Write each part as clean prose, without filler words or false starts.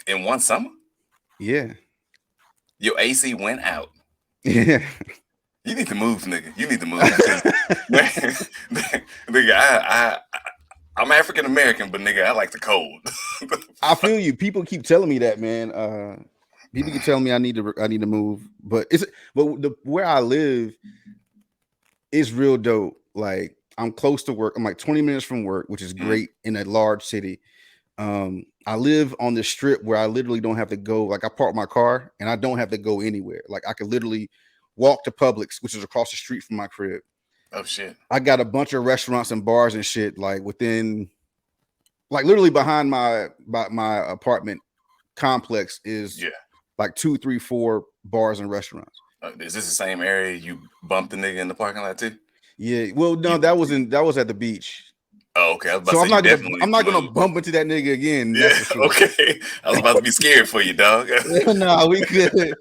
in one summer. Yeah. Your AC went out. Yeah. You need to move, nigga. You need to move because, nigga, I'm African American, but nigga, I like the cold. I feel you. People keep telling me that, man. People keep telling me I need to move, but where I live is real dope. Like I'm close to work. I'm like 20 minutes from work, which is Mm. great in a large city. I live on the strip where I literally don't have to go. Like I park my car and I don't have to go anywhere. Like I could literally walk to Publix, which is across the street from my crib. Oh shit. I got a bunch of restaurants and bars and shit like within, like literally behind my apartment complex is Yeah. like 2, 3, 4 bars and restaurants. Is this the same area you bumped the nigga in the parking lot too? Yeah, well, no, You, that was at the beach. oh, okay. I was about to So say you definitely I'm need to not gonna move. bump into that nigga again. That's Yeah. for sure. Okay. I was about to be scared for you, dog. No, we could.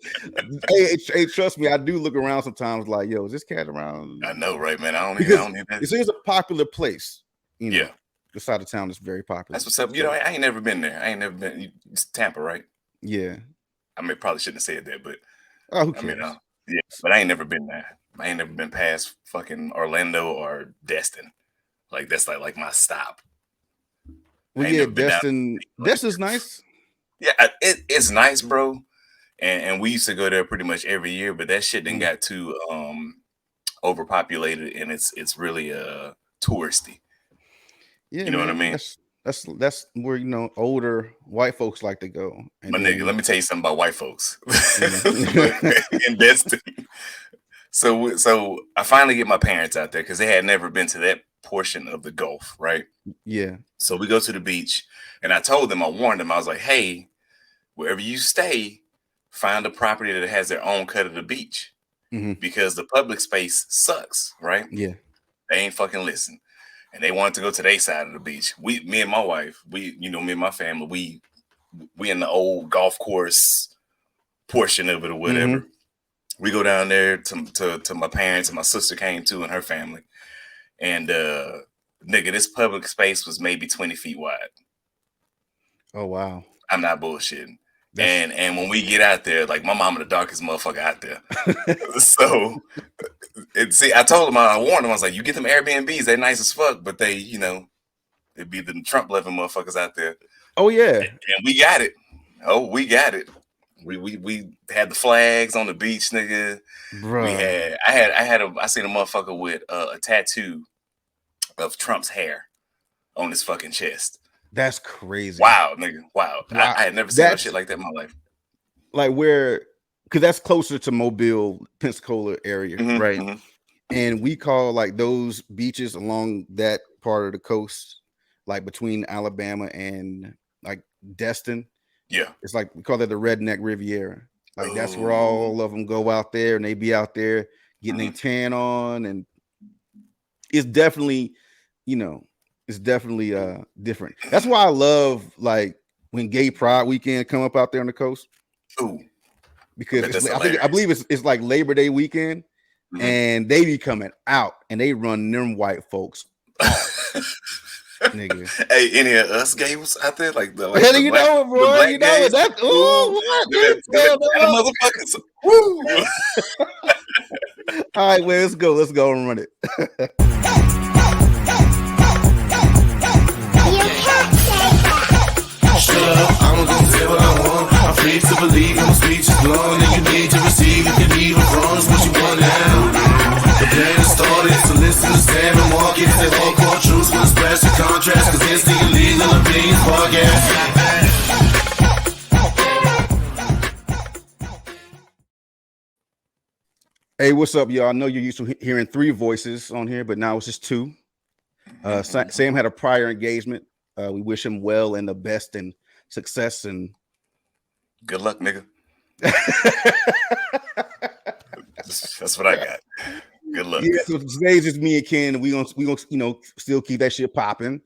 Hey, trust me, I do look around sometimes. Like, yo, is this cat around? I know, right, man. I Because don't need that. it is a popular place. You know, Yeah. the side of town is very popular. That's what's up. You So, know, I ain't never been there. I ain't never been. It's Tampa, right? yeah. I mean, probably shouldn't have said that, but Oh, who I mean, cares? yeah. But I ain't never been there. I ain't never been past fucking Orlando or Destin. Like that's like my stop. Well, I ain't yeah, never been down. Destin's nice. Yeah, it's nice, bro. And we used to go there pretty much every year, but that shit then Mm. got too overpopulated, and it's really touristy. Yeah, You know what I man. mean? That's where older white folks like to go. And My nigga, let then me tell you something about white folks mm. in Destin. So I finally get my parents out there because they had never been to that portion of the Gulf, right? Yeah. So we go to the beach, and I told them, I warned them, I was like, hey, wherever you stay, find a property that has their own cut of the beach Hmm. because the public space sucks, right? Yeah. They ain't fucking listen. And they wanted to go to their side of the beach. Me and my wife, me and my family, we in the old golf course portion of it or Hmm. whatever. We go down there to my parents, and my sister came too and her family. And nigga, this public space was maybe 20 feet wide. Oh wow. I'm not bullshitting. That's And when we get out there, like my mama the darkest motherfucker out there. So see, I told him, I warned him, I was like, you get them Airbnbs, they're nice as fuck, but they, it'd be the Trump loving motherfuckers out there. oh yeah. And we got it. Oh, we got it. We had the flags on the beach, nigga. Bruh. I seen a motherfucker with a tattoo of Trump's hair on his fucking chest. That's crazy. Wow, nigga. Wow. Wow. I had never seen no That's shit like that in my life. like where, because that's closer to Mobile, Pensacola area, Mm-hmm, right? mm-hmm. And we call like those beaches along that part of the coast, like between Alabama and like Destin. Yeah. It's like we call that the Redneck Riviera. Like that's where Oh, all of them go out there, and they be out there getting mm-hmm. their tan on, and it's definitely, it's definitely different. That's why I love like when Gay Pride weekend come up out there on the coast, Ooh, I because bet that's I hilarious. believe it's like Labor Day weekend, Mm-hmm. and they be coming out and they run them white folks off, nigga. Hey, any of us gays out there, like the Hell, the you black know it, bro. You know it. gays? That's Ooh, what? them motherfuckers. Woo! All right, well, let's go. Let's go and run it. You can't say that. Shut up, I'm gonna say what I want. I'm free to believe, my speech is blown. And you need to receive, you can leave it wrong, it's what you want now. The plan started, so listen to Sam and Marcus. They all call truths with a special contrast. Cause it's the illegal opinions podcast. Hey, what's up, y'all? I know you're used to hearing 3 voices on here, but now it's just 2. Sam had a prior engagement. We wish him well and the best and success and Good luck, nigga. That's what I got. Good luck. yeah. So today's just me and Ken. We gonna still keep that shit popping.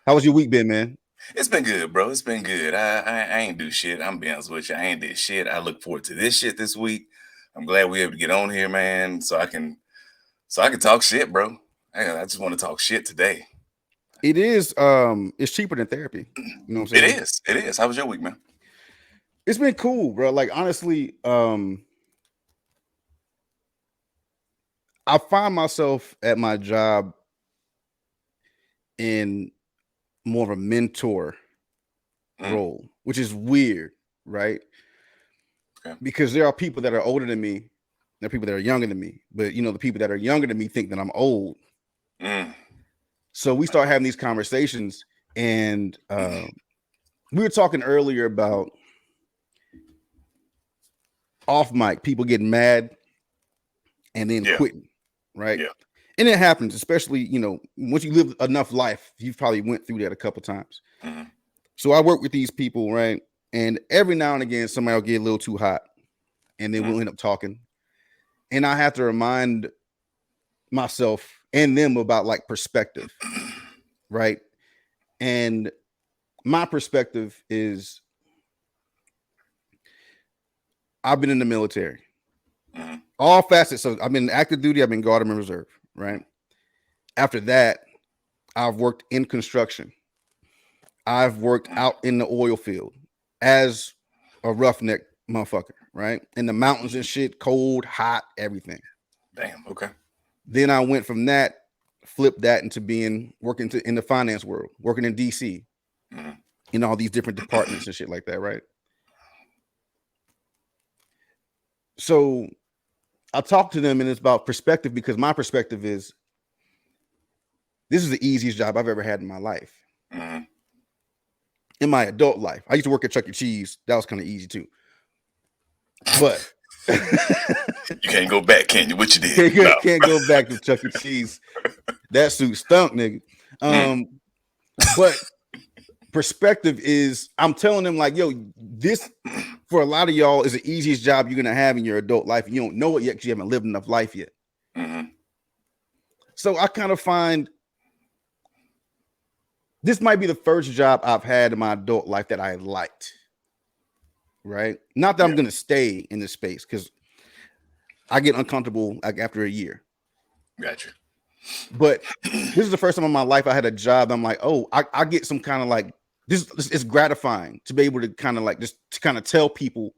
How was your week been, man? It's been good, bro. It's been good. I ain't do shit. I'm being honest with you. I ain't did shit. I look forward to this shit this week. I'm glad we able to get on here, man, so I can talk shit, bro. I just want to talk shit today. It is it's cheaper than therapy. You know what I'm saying? It is. How was your week, man? It's been cool, bro. Like honestly, I find myself at my job in more of a mentor Mm, role, which is weird, right? okay. Because there are people that are older than me, there are people that are younger than me, but you know, the people that are younger than me think that I'm old. Mm, So we start having these conversations, and we were talking earlier about off mic, people getting mad and then yeah. quitting, right? Yeah. And it happens, especially you know, once you live enough life, you've probably went through that a couple times. Mm, So I work with these people, right? And every now and again, somebody will get a little too hot, and then mm, we'll end up talking. And I have to remind myself and them about like perspective, right? And my perspective is I've been in the military, mm, all facets. So I've been active duty, I've been guard and reserve, right? After that, I've worked in construction. I've worked mm, out in the oil field as a roughneck motherfucker, right? In the mountains and shit, cold, hot, everything. damn. Okay. Then I went from that, flipped that into being working in the finance world, working in DC, Mm, in all these different departments and shit like that, right? So I talk to them and it's about perspective because my perspective is this is the easiest job I've ever had in my life. mm. In my adult life, I used to work at Chuck E. Cheese. That was kind of easy too. But You can't go back, can you? What you did? can't go, No. can't go back to Chuck E. Cheese. That suit stunk, nigga. Mm, But perspective is I'm telling them like, yo, this for a lot of y'all is the easiest job you're gonna have in your adult life. You don't know it yet because you haven't lived enough life yet. mm, So I kind of find this might be the first job I've had in my adult life that I liked. Right? Not that I'm yeah. gonna stay in this space because I get uncomfortable like after a year. Gotcha. But this is the first time in my life I had a job. I'm like, oh, I get some kind of like this is gratifying to be able to kind of like just to kind of tell people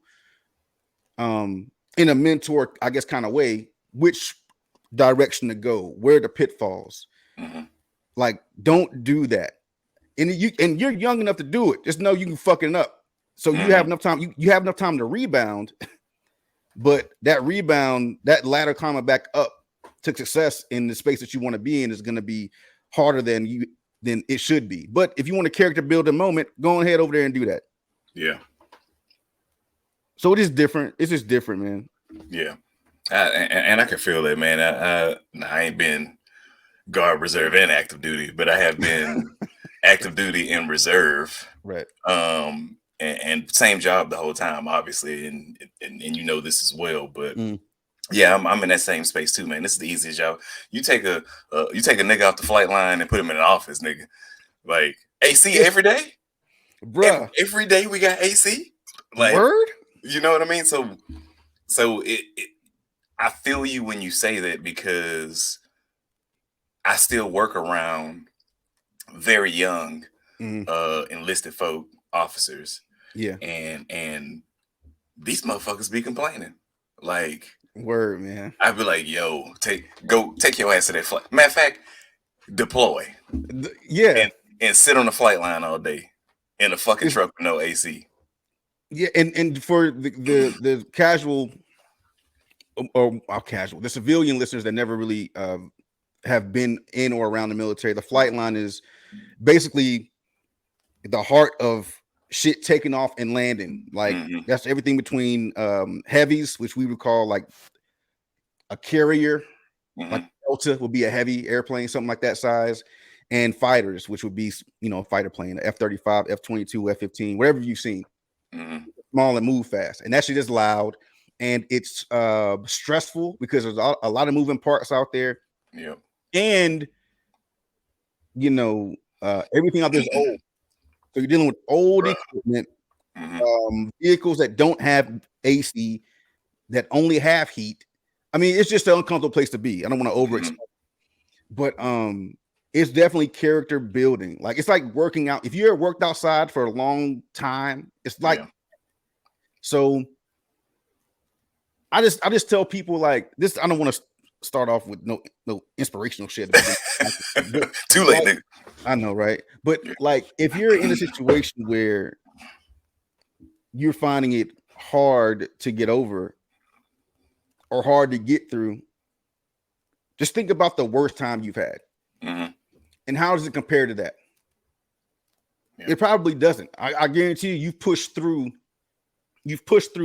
in a mentor, I guess, kind of way, which direction to go, where are the pitfalls. Mm-hmm. Like, don't do that. And you're young enough to do it. Just know you can fuck it up. So you Mm-hmm. have enough time. You have enough time to rebound, but that rebound, that ladder climbing back up to success in the space that you want to be in is going to be harder than it should be. But if you want a character building moment, go ahead over there and do that. Yeah. So it is different. It's just different, man. Yeah. And I can feel that, man. I ain't been guard, reserve, and active duty, but I have been active duty and reserve. Right. And same job the whole time, obviously, and you know this as well. But Mm. yeah, I'm in that same space too, man. This is the easiest job. You take a nigga off the flight line and put him in an office, nigga. Like AC every day, Bruh. every day we got AC. Like, Word? you know what I mean? So I feel you when you say that because I still work around very young Mm. enlisted folk officers, Yeah. and these motherfuckers be complaining. Like, Word, man. I'd be like, yo, take your ass to that flight. Matter of fact, deploy Yeah. and sit on the flight line all day in a fucking It's- truck with no AC. Yeah, and for the casual or casual, the civilian listeners that never really have been in or around the military, the flight line is basically the heart of shit taking off and landing. Like Mhm. that's everything between heavies, which we would call like a carrier, like Mhm. Delta would be a heavy airplane, something like that size, and fighters, which would be a fighter plane, F-35, F-22, F-15, whatever you've seen. Mhm. Small and move fast, and that shit is loud and it's stressful because there's a lot of moving parts out there, Yep. and everything out there is old. So you're dealing with old Bruh. equipment, Mhm. vehicles that don't have AC, that only have heat. I mean, it's just an uncomfortable place to be. I don't want to overexplain, Mhm. but it's definitely character building. Like it's like working out. If you ever worked outside for a long time, it's like Yeah. So I just tell people like this. I don't want to start off with no inspirational shit. But Too late, like, nigga. I know, right? But Yeah. like, if you're in a situation where you're finding it hard to get over or hard to get through, just think about the worst time you've had, and how does it compare to that? Yeah. It probably doesn't. I guarantee you, you've pushed through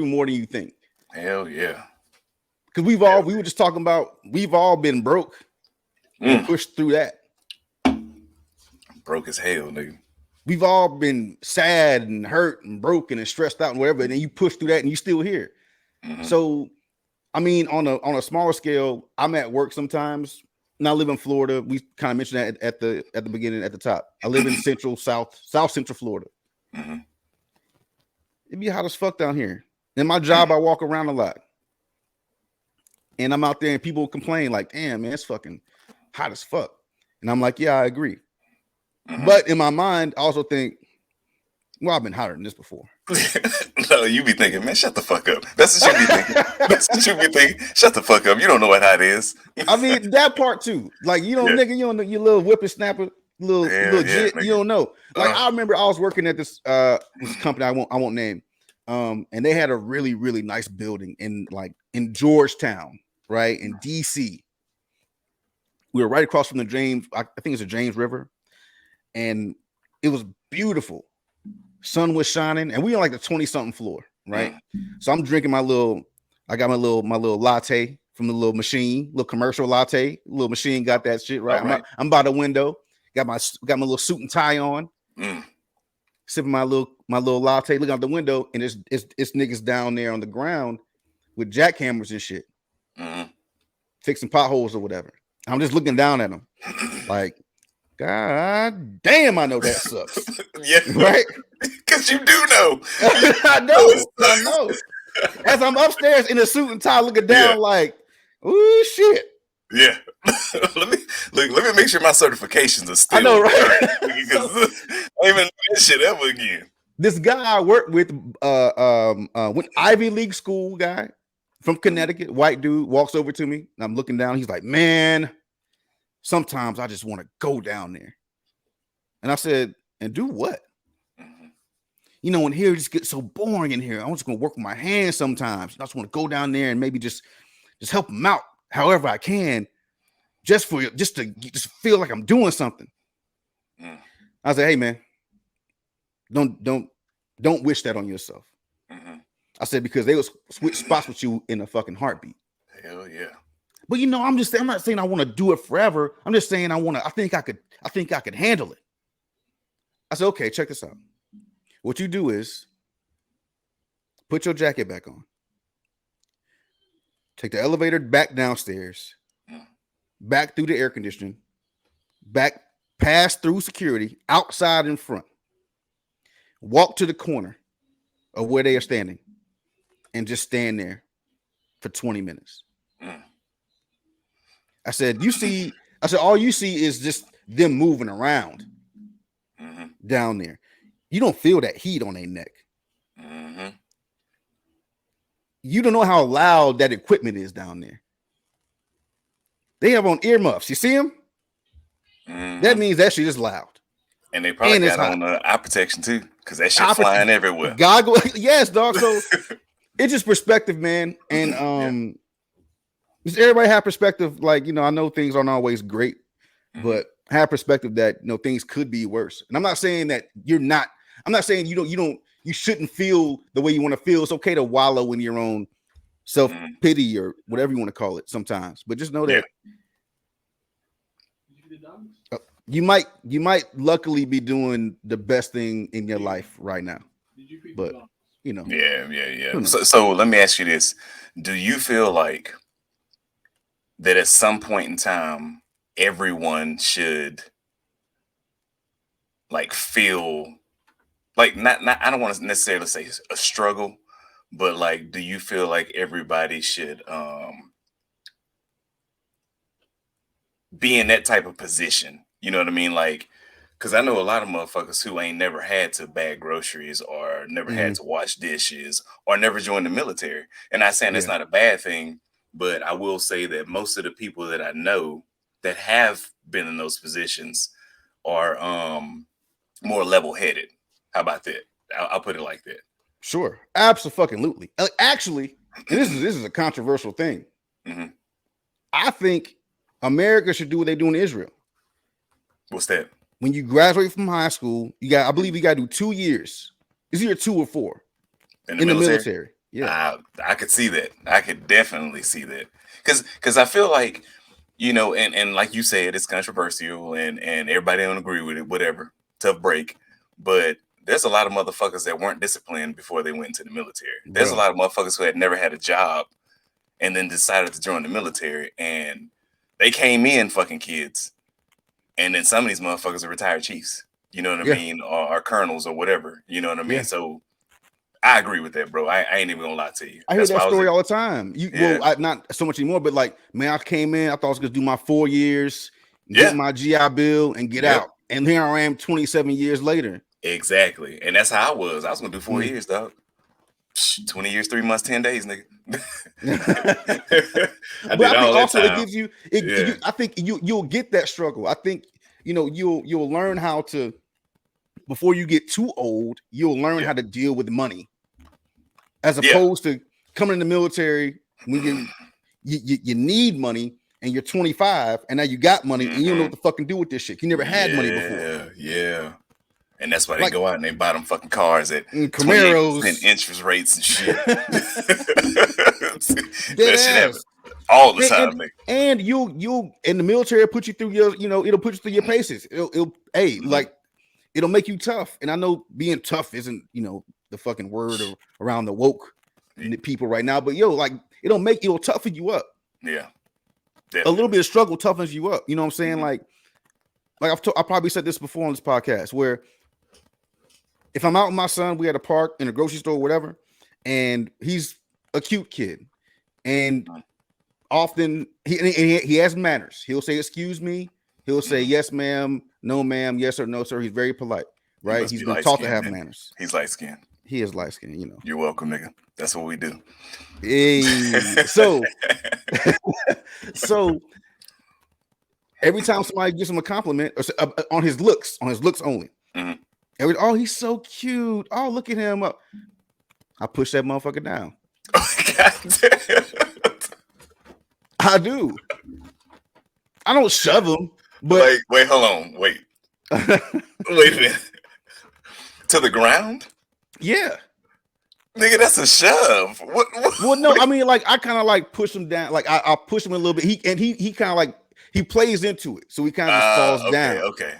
more than you think. Hell yeah. Because we were just talking about, we've all been broke and pushed through that. Broke as hell, nigga. We've all been sad and hurt and broken and stressed out and whatever, and then you push through that and you still here. So, I mean, on a smaller scale, I'm at work sometimes, and I live in Florida. We kind of mentioned that at the beginning, at the top. I live in South Central Florida. It'd be hot as fuck down here. In my job, I walk around a lot. And I'm out there and people complain like, damn, man, it's fucking hot as fuck. And I'm like, yeah, I agree. But in my mind, I also think, well, I've been hotter than this before. No, you be thinking, man, shut the fuck up. That's what you be thinking. That's what you be thinking. Shut the fuck up. You don't know what hot is. I mean, that part too. Like, you don't, nigga, you don't know, you little whippersnapper, little jit, you don't know. Like, I remember I was working at this company I won't name. And they had a really, really nice building in Georgetown, right? In DC. We were right across from the James, I think it's the James River. And it was beautiful. Sun was shining, and we on like the 20-something floor, right? So I'm drinking I got my little latte from the little machine, little commercial latte. Little machine got that shit, right? I'm by the window, got my little suit and tie on, sipping my little latte, looking out the window, and it's niggas down there on the ground with jackhammers and shit, fixing potholes or whatever. I'm just looking down at them, like, God damn, I know that sucks. Yeah, right? Because you do know. I know. As I'm upstairs in a suit and tie, looking down, like, ooh, shit. Yeah. let me make sure my certifications are still. I know, right? Because I ain't even do that shit ever again. This guy I worked with, went Ivy League school guy from Connecticut, white dude, walks over to me, and I'm looking down. He's like, man, sometimes I just want to go down there. And I said, and do what? You know, in here it just gets so boring in here. I'm just gonna work with my hands sometimes. I just want to go down there and maybe just help them out however I can, just to feel like I'm doing something. I said, hey man, don't wish that on yourself. I said, because they will switch spots with you in a fucking heartbeat. Hell yeah. But you know, I'm not saying I want to do it forever. I'm just saying I think I could handle it. I said, okay, check this out. What you do is put your jacket back on. Take the elevator back downstairs, back through the air conditioning, back pass through security, outside in front. Walk to the corner of where they are standing and just stand there for 20 minutes. I said, all you see is just them moving around down there. You don't feel that heat on their neck. You don't know how loud that equipment is down there. They have on earmuffs. You see them? That means that shit is loud. And they probably got on eye protection too, because that shit flying everywhere. Goggle, yes, dog. So it's just perspective, man. And just everybody have perspective. Like, you know, I know things aren't always great, but have perspective that, you know, things could be worse. And I'm not saying that I'm not saying you shouldn't feel the way you want to feel. It's okay to wallow in your own self-pity or whatever you want to call it sometimes. But just know that you might luckily be doing the best thing in your life right now. But you know. Yeah. So let me ask you this. Do you feel like that at some point in time everyone should like feel like not I don't want to necessarily say a struggle, but like, do you feel like everybody should be in that type of position? You know what I mean? Like Because I know a lot of motherfuckers who ain't never had to bag groceries or never had Mhm. to wash dishes or never joined the military. And I'm saying that's Yeah, not a bad thing, but I will say that most of the people that I know that have been in those positions are more level headed. How about that? I'll put it like that. sure, absolutely. Actually, and this is a controversial thing. Hmm. I think America should do what they do in Israel. What's that? When you graduate from high school, I believe you got to do 2 years. It's either 2 or 4 In the in the military? military. Yeah, I could see that. I could definitely see that. Because I feel like, and like you said, it's controversial and everybody don't agree with it, whatever. Tough break. But there's a lot of motherfuckers that weren't disciplined before they went into the military. There's a bro. lot of motherfuckers who had never had a job and then decided to join the military, and they came in fucking kids. And then some of these motherfuckers are retired chiefs. You know what I Yeah, mean? Or colonels or whatever. You know what I mean? yeah. So I agree with that, bro. I ain't even gonna lie to you. I hear That's that why I was story like, all the time. yeah, Not so much anymore, but like, man, I came in, I thought I was gonna do my 4 years, get yeah, my GI Bill, and get yep, out. And here I am 27 years later. exactly. And that's how I was. I was gonna do 4 years, dog. 20 years, 3 months, 10 days, nigga. I But did I think all that also it time. gives you Yeah, I think you'll get that struggle. I think you'll learn how to, before you get too old, you'll learn yeah, how to deal with money, as yeah, opposed to coming in the military when you need money and you're 25 and now you got money and you don't know hmm, what the fuck to do with this shit. You never had money before. yeah, yeah. And that's why they Like go out and they buy them fucking cars at 28% Camaros. interest rates and shit. Dead That shit happen ass. all the And, time, and nigga. and you'll in the military put you through your, it'll put you through your paces. Hey, Hmm. like, it'll make you tough. And I know being tough isn't, the fucking word around the woke people right now, but like, it'll toughen you up. Yeah, A little definitely. bit of struggle toughens you up. You know what I'm saying? Hmm. Like I probably said this before on this podcast, where if I'm out with my son, we at a park, in a grocery store, whatever, and he's a cute kid, and often he has manners. He'll say, "Excuse me." He'll say, Hmm. "Yes, ma'am," "No, ma'am," "Yes or no, sir." He's very polite, He right? must He's be been light taught to skinned have then. manners. He's light skinned. He is light skinned. You're welcome, nigga. That's what we do. Hey, so every time somebody gives him a compliment on his looks only, Mhm. oh, he's so cute. Oh, look at him. I push that motherfucker down. God damn. I do. I don't shove him, but Like, wait, hold on. Wait a minute. To the ground? yeah. Nigga, that's a shove. What? Well, no, I mean, like, I kind of like push him down. Like, I'll push him a little bit. He kind of like, he plays into it, so he kind of just falls Okay, down.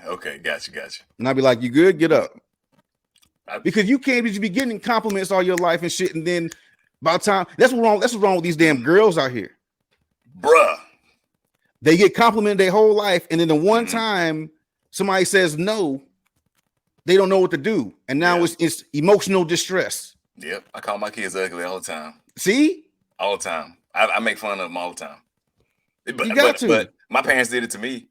okay. Gotcha. And I'd be like, "You good? Get up," I, because you can't just be getting compliments all your life and shit, and then by the time that's what's wrong with these damn girls out here. bruh. They get complimented their whole life, and then the one Mhm. time somebody says no, they don't know what to do, and now Yeah. it's emotional distress. Yep. I call my kids ugly all the time. See, All the time. I make fun of them all the time. But you got but to. my parents did it to me.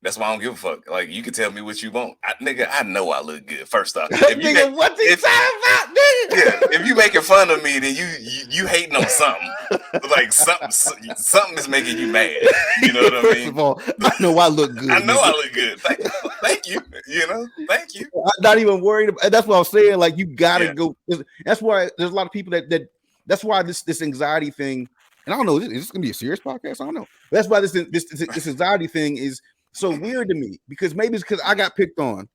That's why I don't give a fuck. Like, you can tell me what you want, nigga. I know I look good. First off, Nigga, what they if talking about, yeah, nigga? if you making fun of me, then you hating on something. Like something is making you mad. You know what I First mean? of all, I know I look good. I know Nigga. I look good. Thank you. Thank you. I'm not even worried about. That's what I'm saying. Like, you gotta Yeah. go. That's why there's a lot of people that. That's why this anxiety thing. And I don't know. Is this gonna be a serious podcast? I don't know. That's why this anxiety thing is so weird to me, because maybe it's because I got picked on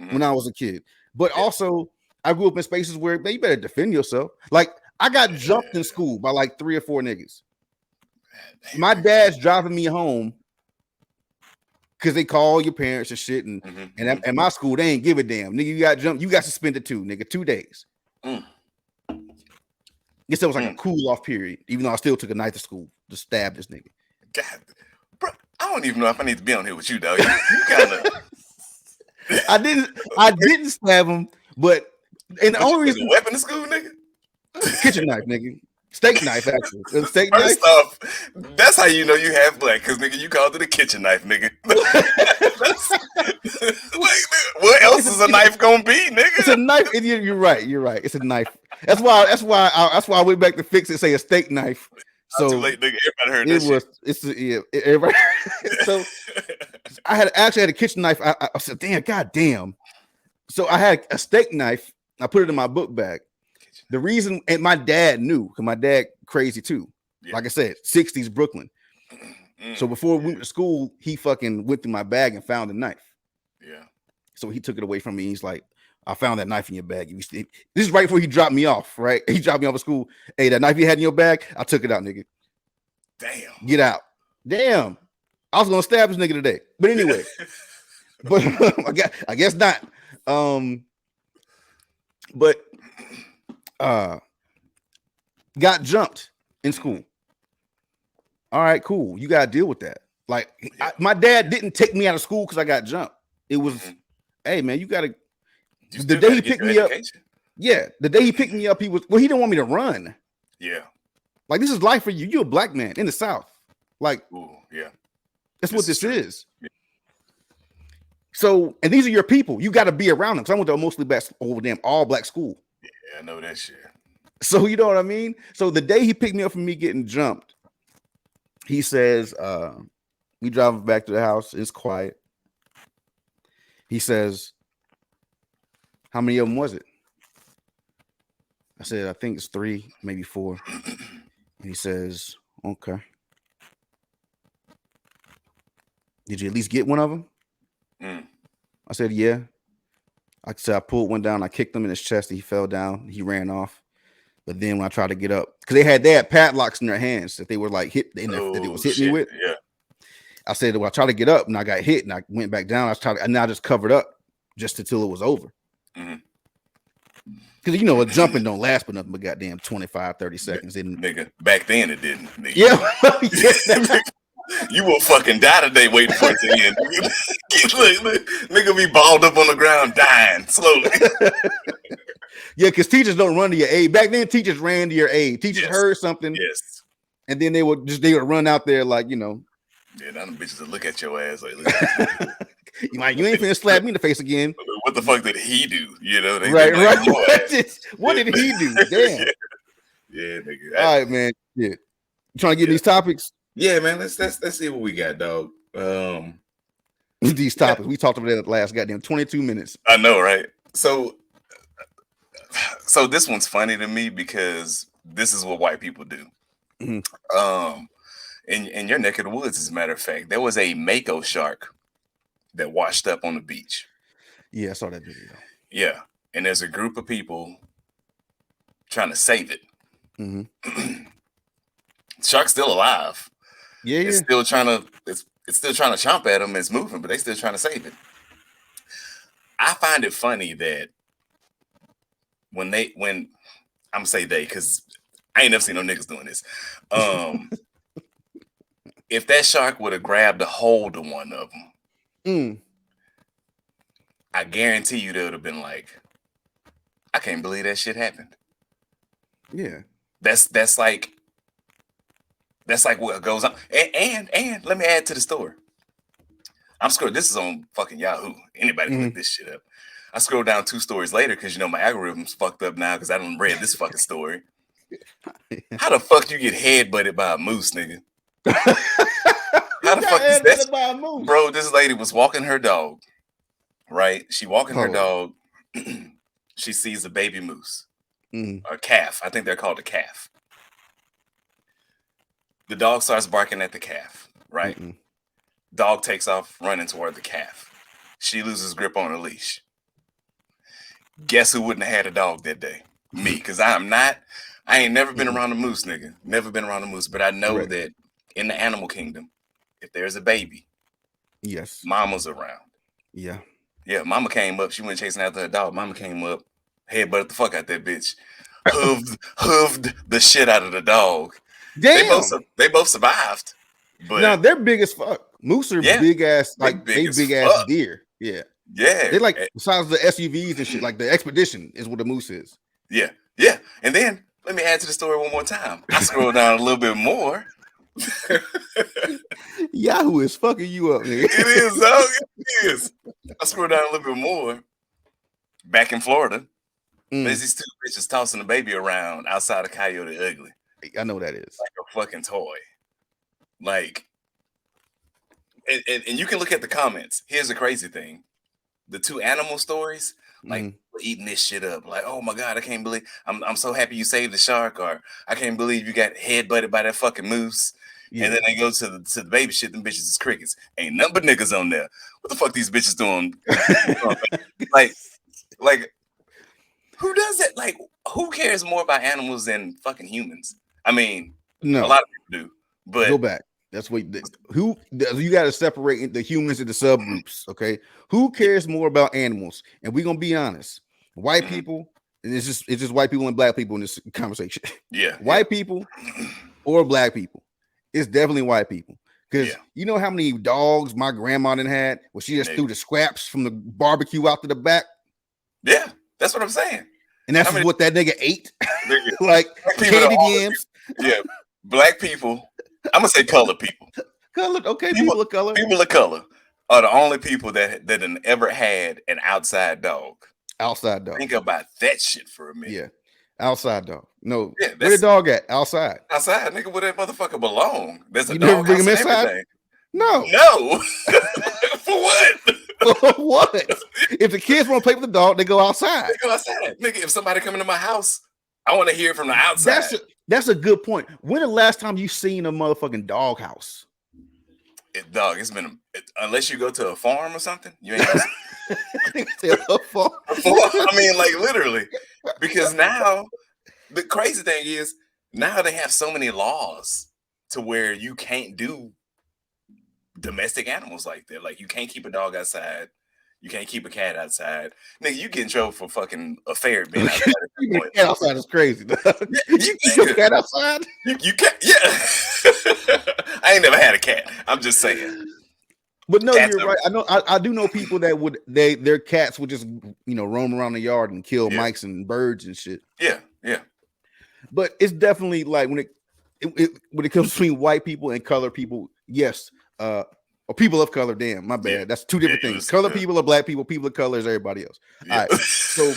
Mhm. when I was a kid, but Yeah. also I grew up in spaces where, man, you better defend yourself. Like, I got jumped in school by like 3 or 4 niggas. My dad's driving me home because they call your parents and shit, and Mhm. at my school they ain't give a damn. Nigga, you got jumped, you got suspended too, nigga, 2 days. Mm. Guess that was like a cool off period, even though I still took a night to school to stab this nigga. God, bro, I don't even know if I need to be on here with you, dog. You kind of. I didn't stab him, but and the only Was a reason, weapon in school, nigga. kitchen knife, nigga. Steak knife, actually. A steak knife. First off, that's how you know you half black, because nigga, you called it a kitchen knife, nigga. That's, like, what else is a knife gonna be, nigga? It's a knife. You're right. You're right. It's a knife. That's why I went back to fix it. Say a steak knife. So too late, nigga. Everybody heard it that was. shit. Everybody. So I had actually had a kitchen knife. I said, damn. So I had a steak knife. I put it in my book bag. The reason, and my dad knew, because my dad crazy too. Yeah. Like I said, 60s Brooklyn. So before we went to school, he fucking went through my bag and found the knife. Yeah. So he took it away from me. He's like, I found that knife in your bag. This is right before he dropped me off, right? He dropped me off at school. Hey, that knife you had in your bag, I took it out, nigga. Damn. Get out. Damn. I was gonna stab this nigga today. But anyway. But I guess not. But got jumped in school. All right, cool. You gotta deal with that. Like my dad didn't take me out of school because I got jumped. It was, hey man, you gotta. The day he picked me up, the day he picked me up, he didn't want me to run. Yeah, like this is life for you. You're a black man in the South. Like, that's what this is. Yeah. So, and these are your people. You got to be around them. Because I went to a mostly all black school. Yeah, I know that shit. So you know what I mean? So the day he picked me up from me getting jumped, he says, we drive back to the house. It's quiet. He says, how many of them was it? I said, I think it's 3, maybe 4. And he says, okay. Did you at least get one of them? I said, yeah. I said, I pulled one down. I kicked him in his chest. He fell down. He ran off. But then when I tried to get up, because they had padlocks in their hands that they were like that it was hitting me with. Yeah. I said, well, I tried to get up and I got hit and I went back down. And I just covered up just until it was over. Because a jumping don't last but nothing but goddamn 25, 30 seconds. Nigga, back then it didn't. Nigga. Yeah. You will fucking die today waiting for it to end. Nigga be balled up on the ground dying slowly. Yeah, because teachers don't run to your aid. Back then, teachers ran to your aid. Teachers heard something. Yes. And then they would run out there like, Yeah, now them bitches will look at your ass like, you ain't finna slap me in the face again. What the fuck did he do? Right. What did he do? Damn. Yeah, nigga. All right, man. Yeah. You trying to get these topics? Yeah, man. Let's see what we got, dog. These topics. We talked about that last goddamn 22 minutes. I know, right? So this one's funny to me because this is what white people do. Mm-hmm. In your neck of the woods, as a matter of fact, there was a mako shark that washed up on the beach. Yeah, I saw that video. Yeah, and there's a group of people trying to save it. Mm-hmm. Shark's still alive. Yeah, it's still trying to chomp at them. It's moving, but they still trying to save it. I find it funny that when I'm gonna say they, because I ain't never seen no niggas doing this. If that shark would have grabbed a hold of one of them, I guarantee you they would have been like, I can't believe that shit happened. Yeah, that's like what goes on. And let me add to the story. I'm scrolling. This is on fucking Yahoo. Anybody can look this shit up. I scroll down 2 stories later because my algorithm's fucked up now because I done read this fucking story. How the fuck you get headbutted by a moose, nigga? How the fuck is that? By a moose? Bro, this lady was walking her dog, right? She walking her dog. She sees a baby moose, a calf. I think they're called a calf. The dog starts barking at the calf, right? Dog takes off running toward the calf. She loses grip on the leash. Guess who wouldn't have had a dog that day? Me, because I ain't never been around a moose, nigga. Never been around a moose, but I know that in the animal kingdom, if there's a baby, yes, mama's around. Yeah. Yeah, mama came up. She went chasing after her dog. Mama came up, headbutted the fuck out that bitch. Hooved the shit out of the dog. Damn. They both survived. But now they're big as fuck. Moose are big ass, like big ass deer. Yeah. Yeah. They like the size of the SUVs and shit. Like the Expedition is what a moose is. Yeah. Yeah. And then Let me add to the story one more time. I scroll down a little bit more. Yahoo is fucking you up, nigga. It is, dog. It is. I scroll down a little bit more. Back in Florida, there's these two bitches tossing the baby around outside of Coyote Ugly. I know what that is. Like a fucking toy. Like, and you can look at the comments. Here's the crazy thing. The two animal stories, like eating this shit up. Like, oh my God, I can't believe I'm so happy you saved the shark, or I can't believe you got headbutted by that fucking moose. Yeah. And then they go to the baby shit, them bitches is crickets. Ain't nothing but niggas on there. What the fuck these bitches doing? like who does that? Like, who cares more about animals than fucking humans? I mean, no, a lot of people do. But go back. That's what you got to separate the humans into subgroups. Okay, who cares more about animals? And we're gonna be honest, white people, and it's just white people and black people in this conversation. Yeah, white people or black people. It's definitely white people, because you know how many dogs my grandma done had where she just threw the scraps from the barbecue out to the back. Yeah, that's what I'm saying. And that's what that nigga ate. Like candy yams. Yeah, black people. I'm gonna say colored people. Colored, okay, people of color. People of color are the only people that ever had an outside dog. Outside dog. Think about that shit for a minute. Yeah, outside dog. No, where the dog at? Outside. Outside, nigga, where that motherfucker belong. There's a you dog never bring him inside. No. For what? For what? If the kids want to play with the dog, they go outside. They go outside, nigga. If somebody come into my house, I want to hear it from the outside. That's a good point. When the last time you seen a motherfucking dog house? It's been unless you go to a farm or something. You ain't gonna see a farm. I mean, like literally, because now the crazy thing is now they have so many laws to where you can't do domestic animals like that. Like you can't keep a dog outside. You can't keep a cat outside. Nigga, you get in trouble for fucking a ferret being outside. A cat outside is crazy. You keep a cat outside? You can't, yeah. I ain't never had a cat. I'm just saying. But no, cats you're right. I know I do know people that their cats would just roam around the yard and kill mice and birds and shit. Yeah, yeah. But it's definitely like when it comes between white people and colored people, yes. Or people of color, damn, my bad. Yeah. That's two different things. Color people are black people, people of color is everybody else. Yeah. All right. So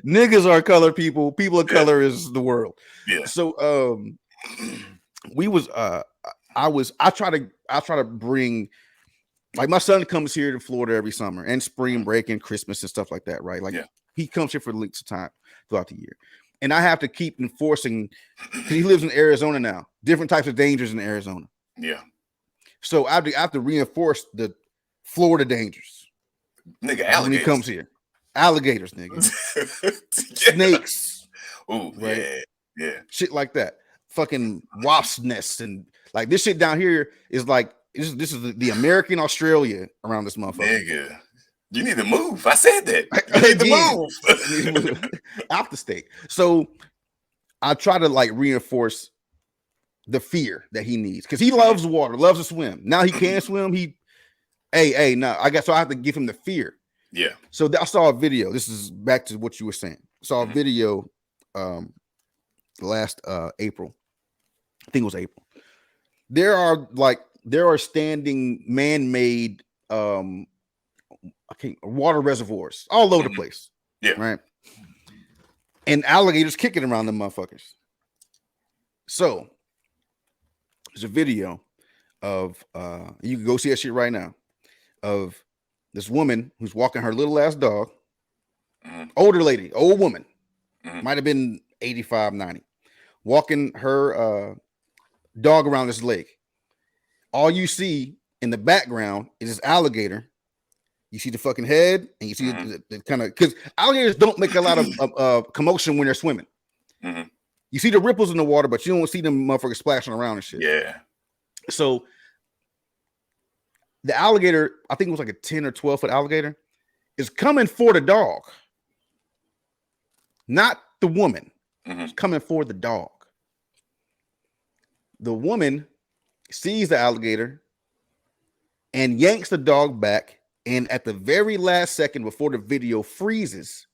niggas are colored people, people of color is the world. Yeah. So I try to bring, like, my son comes here to Florida every summer and spring break and Christmas and stuff like that, right? Like he comes here for lengths of time throughout the year. And I have to keep enforcing, because he lives in Arizona now, different types of dangers in Arizona. Yeah. So I have to reinforce the Florida dangers. Nigga, alligators. When he comes here. Alligators, nigga. Snakes. Ooh, right? Yeah. Shit like that. Fucking wasp nests. And like this shit down here is like, this is the American Australia around this motherfucker. Nigga. You need to move. I said that. You need to move. Out the state. So I try to like reinforce the fear that he needs, because he loves water, loves to swim. Now he can swim. I have to give him the fear. Yeah. So I saw a video. This is back to what you were saying. I saw a video last April. I think it was April. There are standing man-made water reservoirs all over the place. Yeah. Right. And alligators kicking around them motherfuckers. So there's a video of you can go see that shit right now, of this woman who's walking her little ass dog. Older lady, old woman, might have been 85, 90, walking her dog around this lake. All you see in the background is this alligator. You see the fucking head, and you see the kind of, because alligators don't make a lot of commotion when they're swimming. You see the ripples in the water, but you don't see them motherfuckers splashing around and shit. Yeah. So the alligator, I think it was like a 10 or 12-foot alligator, is coming for the dog, not the woman. It's coming for the dog. The woman sees the alligator and yanks the dog back And at the very last second before the video freezes,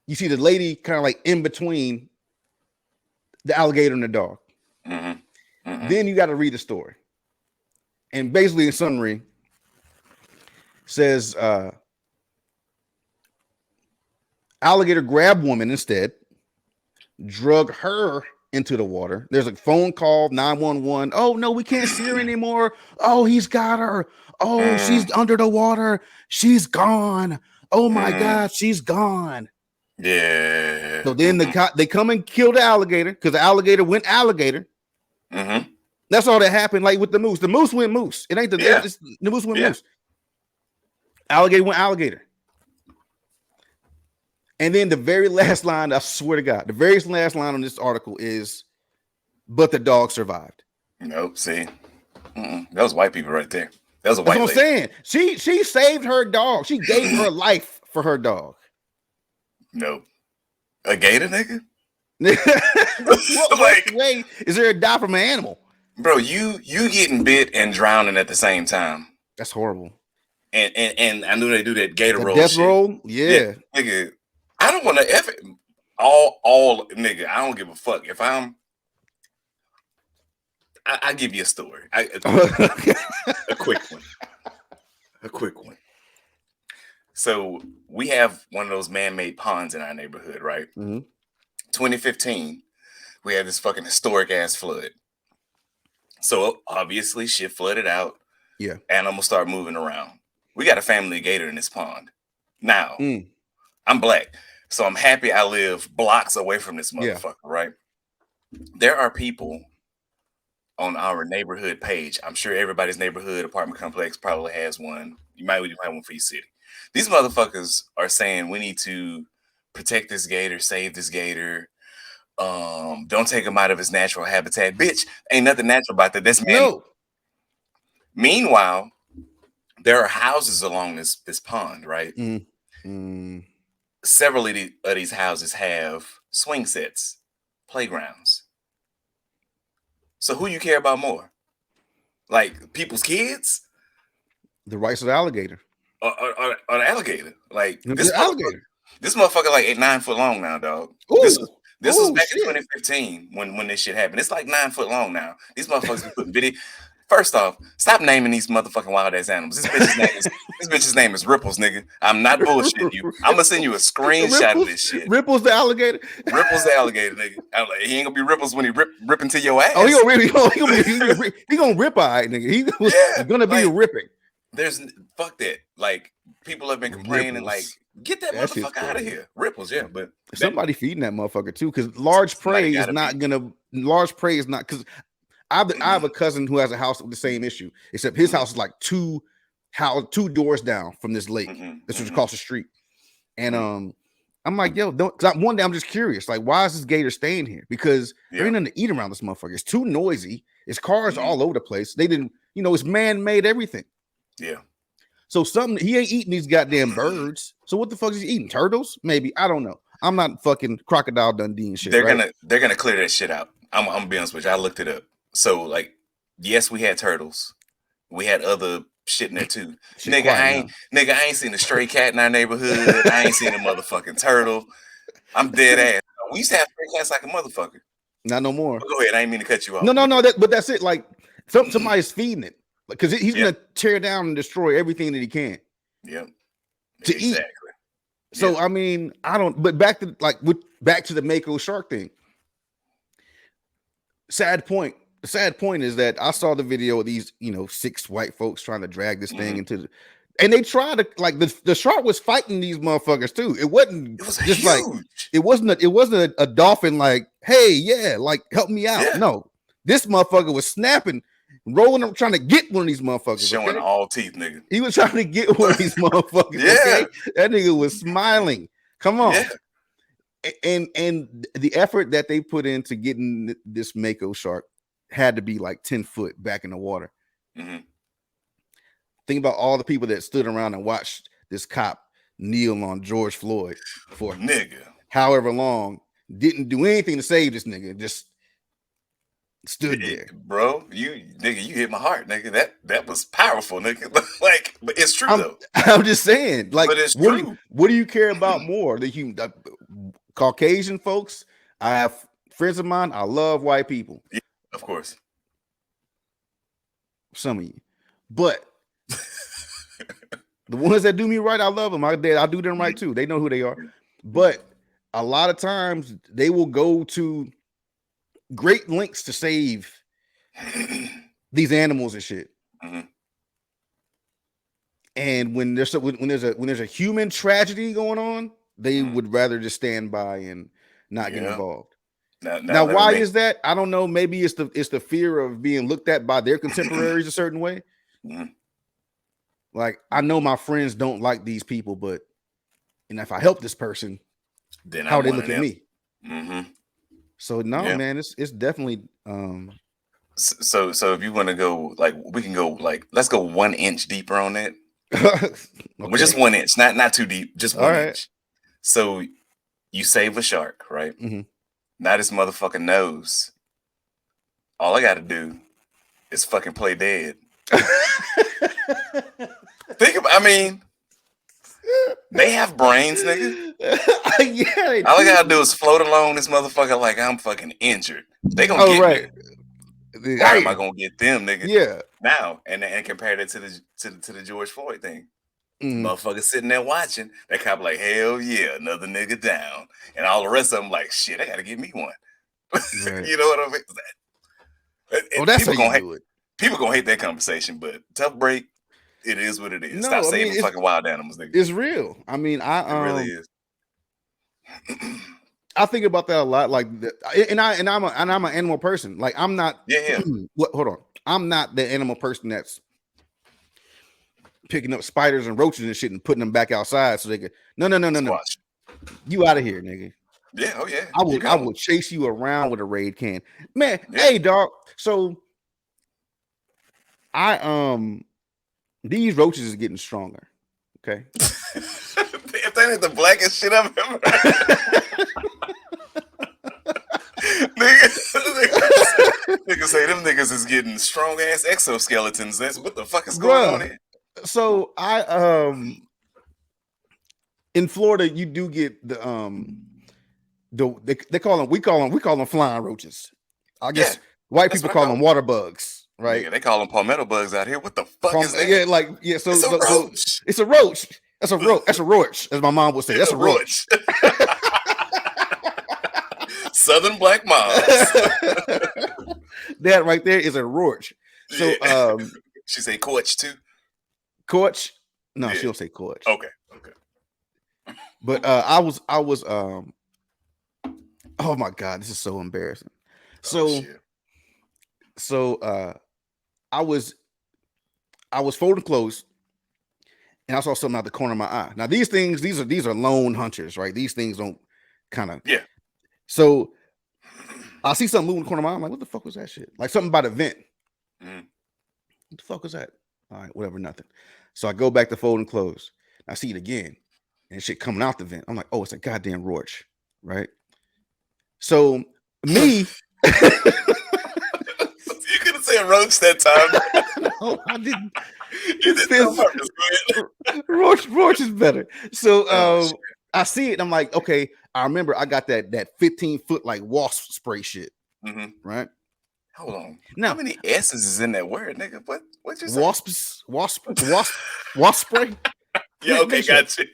you see the lady kind of like in between the alligator and the dog. Then you got to read the story. And basically, in summary, says alligator grabbed woman instead, drug her into the water. There's a phone call, 911. Oh, no, we can't see her anymore. Oh, he's got her. Oh, she's under the water. She's gone. Oh, my God, she's gone. Yeah. So then they come and kill the alligator because the alligator went alligator. That's all that happened. Like with the moose. The moose went moose. It ain't the the moose went moose. Alligator went alligator. And then the very last line, I swear to God, the very last line on this article is, but the dog survived. Nope. See, that was white people right there. That was a white That's what lady. I'm saying. She saved her dog. She gave her life for her dog. Nope. A gator, nigga? What way is there a die from an animal? Bro, you getting bit and drowning at the same time. That's horrible. And I knew they do that gator roll death shit. roll? Yeah. Nigga, I don't want to F it. All nigga, I don't give a fuck. If I give you a story. A quick one. A quick one. So we have one of those man-made ponds in our neighborhood, right? 2015, we had this fucking historic ass flood. So obviously shit flooded out. Yeah. Animals start moving around. We got a family gator in this pond. Now, I'm black. So I'm happy I live blocks away from this motherfucker, right? There are people on our neighborhood page. I'm sure everybody's neighborhood apartment complex probably has one. You might have one for your city. These motherfuckers are saying we need to protect this gator, save this gator. Don't take him out of his natural habitat. Bitch, ain't nothing natural about that. That's man. No. Meanwhile, there are houses along this pond, right? Several of these houses have swing sets, playgrounds. So who you care about more? Like people's kids? The rights of the alligator. Or the alligator. Like this alligator. This motherfucker like 9 foot long now, dog. This was back in 2015 when this shit happened. It's like 9 foot long now. These motherfuckers be putting video. First off, stop naming these motherfucking wild ass animals. This bitch's name is Ripples, nigga. I'm not bullshitting you. I'm gonna send you a screenshot of this shit. Ripples the alligator. Ripples the alligator, nigga. I'm like, he ain't gonna be Ripples when he rip into your ass. Oh, he gonna rip, all right, nigga. He's gonna be ripping. There's fuck that. Like people have been complaining, Ripples. Like get that motherfucker out of here. Ripples, yeah, but somebody feeding that motherfucker too, because large prey is not because I have a cousin who has a house with the same issue, except his house is like two doors down from this lake. This was across the street. And I'm like, yo, one day I'm just curious, like, why is this gator staying here? Because there ain't nothing to eat around this motherfucker. It's too noisy. It's cars all over the place. They didn't, it's man-made everything. Yeah. So he ain't eating these goddamn birds. So what the fuck is he eating? Turtles? Maybe. I don't know. I'm not fucking Crocodile Dundee and shit. They're gonna clear that shit out. I'm gonna be honest with you. I looked it up. So like, yes, we had turtles. We had other shit in there too. Nigga, I ain't seen a stray cat in our neighborhood. I ain't seen a motherfucking turtle. I'm dead ass. We used to have stray cats like a motherfucker. Not no more. But go ahead. I ain't mean to cut you off. No. But that's it. Like somebody's feeding it. Because he's gonna tear down and destroy everything that he can. Yep. To eat. So I mean, I don't. But back to the Mako shark thing. Sad point. The sad point is that I saw the video of these, 6 white folks trying to drag this thing into and they tried to the shark was fighting these motherfuckers too. It wasn't just huge. Like it wasn't a dolphin like, hey, yeah, like help me out. Yeah. No, this motherfucker was snapping. Rolling up, trying to get one of these motherfuckers. Showing all teeth, nigga. He was trying to get one of these motherfuckers. Okay? That nigga was smiling. Come on. Yeah. And the effort that they put into getting this Mako shark had to be like 10 foot back in the water. Think about all the people that stood around and watched this cop kneel on George Floyd for nigga however long, didn't do anything to save this nigga. Just stood there. Bro, you hit my heart, nigga. That was powerful, nigga. Like, but it's true I'm though. I'm just saying, like, But it's true. what do you care about more? The Caucasian folks. I have friends of mine. I love white people. Yeah, of course. Some of you, but the ones that do me right, I love them. I do them right too. They know who they are. But a lot of times they will go to great lengths to save these animals and shit. Mhm. And when there's a human tragedy going on, they would rather just stand by and not get Yeah. involved. Now Now, let why me- is that? I don't know. Maybe it's the fear of being looked at by their contemporaries a certain way. Mhm. Like, I know my friends don't like these people, but and if I help this person, Then how I'm they one look of at them. me. Mm-hmm. So no, Yeah. man, it's definitely So if you want to go, like, we can go, like, let's go 1 inch deeper on that. Well, just okay. 1 inch, not too deep, just All 1 right. inch. So you save a shark, right? Mhm. Now this motherfucker knows. All I got to do is fucking play dead. Think about, I mean, they have brains, nigga. Yeah, they All I do. gotta do is float along this motherfucker like I'm fucking injured. They gonna get right. me. Why am I gonna get them, nigga? Yeah. Now and compare that to the George Floyd thing. Mhm. Motherfucker sitting there watching. That cop like, hell yeah, another nigga down, and all the rest of them like, shit, I gotta get me one. Right. You know what I mean? Oh, that's how People you gonna do it. people gonna hate that conversation, but tough break. It is what it is. No, Stop I mean, saving fucking wild animals, nigga. It's real. I mean, It really is. I think about that a lot. Like, and I'm an animal person. Like, I'm not. Yeah. Hold on. I'm not the animal person that's picking up spiders and roaches and shit and putting them back outside so they can. No. Squash. You out of here, nigga. Yeah. Oh yeah. I Keep will going. chase you around with a raid can. Man, Yeah. hey dog. So these roaches is getting stronger. Okay. If that ain't the blackest shit I've ever heard. nigga say them niggas is getting strong ass exoskeletons. That's what the fuck is going on here? So in Florida, you do get they call them we call them flying roaches. I guess white that's people what I call them water bugs, right? Nigga, they call them palmetto bugs out here. What the fuck is that? Yeah, like yeah. So It's a roach. It's a roach. That's a roach. That's a roach, as my mom would say. That's a roach. Southern black moms. That right there is a roach. So she say coach too. coach. No, Yeah. she don't say coach. Okay. But I was oh my god, this is so embarrassing. Shit. So I was folding clothes and I saw something out the corner of my eye. Now these are lone hunters, right? These things don't kind of Yeah. So I see something moving in the corner of my eye. I'm like, what the fuck was that shit? Like something by the vent. Mhm. What the fuck was that? All right, whatever, nothing. So I go back to folding clothes. I see it again. And shit coming out the vent. I'm like, oh, it's a goddamn roach, right? So me, You could have said roach that time. no, I didn't. You did it on purpose. Go ahead. Roach is better. So Oh, shit. I see it. And I'm like, okay. I remember I got that 15-foot like wasp spray shit, Mhm. right? Hold on. Now, How many S's is in that word, nigga? What you say? wasp spray. Yeah, okay, Make sure. got you.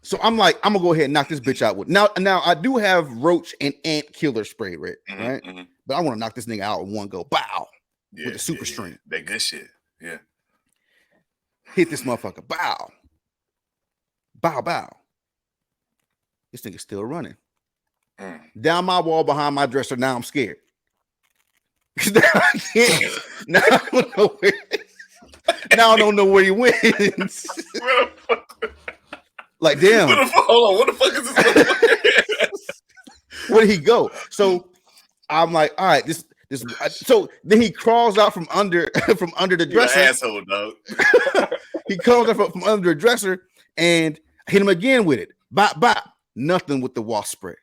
So I'm like, I'm gonna go ahead and knock this bitch out with now. I do have roach and ant killer spray, right? Right. Mhm. But I want to knock this nigga out in one go. Bow. Yeah, With the super string. That good shit. Yeah. Hit this motherfucker. Bow. Bow, bow. This nigga's still running. Mm. Down my wall behind my dresser. Now I'm scared. Now I can't. Now I don't know where. Now I don't know where he went. Like, damn. Hold on, what the fuck is this? Where did he go? So I'm like, all right, this. So then he crawls out from under the You're an dresser. asshole, dog. He comes out from under the dresser and hit him again with it. Bop, bop. Nothing with the wasp spray.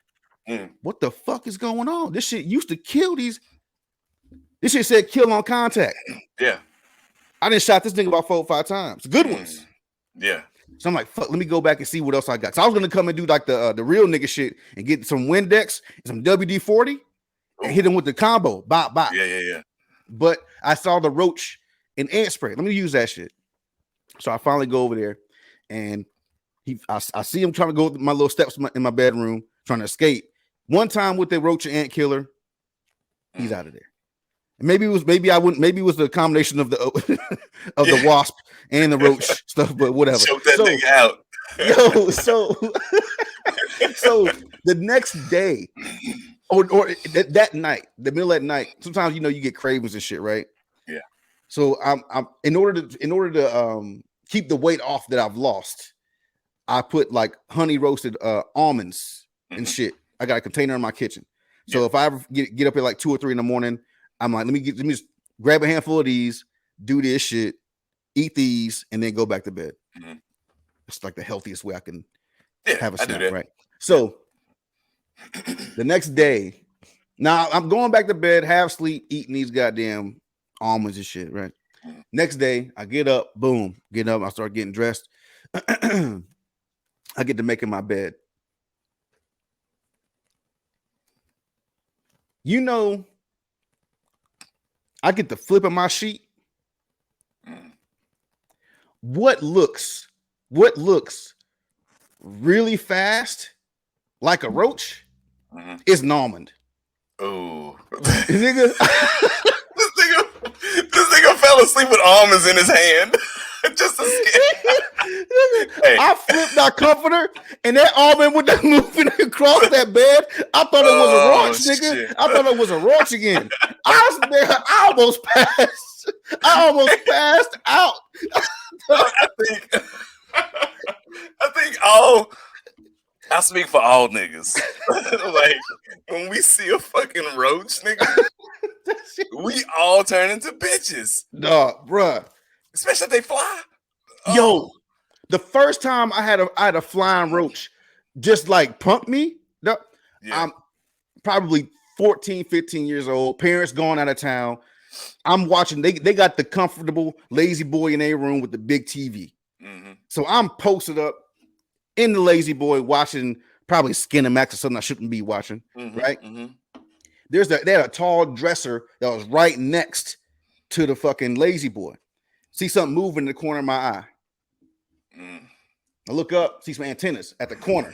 Mm. What the fuck is going on? This shit used to kill these. This shit said kill on contact. Yeah. I done shot this nigga about 4 or 5 times. Good ones. Yeah. So I'm like, fuck, let me go back and see what else I got. So I was gonna come and do like the real nigga shit and get some Windex and some WD-40 and hit him with the combo. Bop, bop. Yeah. But I saw the roach and ant spray. Let me use that shit. So I finally go over there and I see him trying to go my little steps in my bedroom, trying to escape. One time with the roach and ant killer, he's out of there. Maybe it was the combination of the of the wasp and the roach stuff, but whatever. Choke that nigga out. So the next day, or that night, the middle of that night, sometimes you get cravings and shit, right? Yeah. So I'm in order to keep the weight off that I've lost, I put like honey roasted almonds and shit. I got a container in my kitchen. So if I ever get up at like 2 or 3 in the morning, I'm like, let me just grab a handful of these, do this shit, eat these, and then go back to bed. Mm-hmm. It's like the healthiest way I can have a snack, right? So the next day, now I'm going back to bed, half sleep, eating these goddamn almonds and shit, right? Next day, I get up, I start getting dressed. I get to making my bed. I get to flipping my sheet. What looks really fast like a roach is an almond. Oh, nigga. This nigga fell asleep with almonds in his hand. Just to scare. Hey. I flipped that comforter and that almond with that moving across that bed. I thought it was a roach, nigga. Shit. I thought it was a roach again. I almost passed out. I speak for all niggas. Like when we see a fucking roach, nigga, we all turn into bitches. Nah, bruh. Especially if they fly. Yo, the first time I had a flying roach just like pump me. I'm probably 14, 15 years old. Parents going out of town. I'm watching. They got the comfortable lazy boy in their room with the big TV. Mm-hmm. So I'm posted up in the lazy boy watching probably Skinamax or something I shouldn't be watching. Mm-hmm, right? Mm-hmm. They had a tall dresser that was right next to the fucking lazy boy. See something moving in the corner of my eye. I look up, see some antennas at the corner,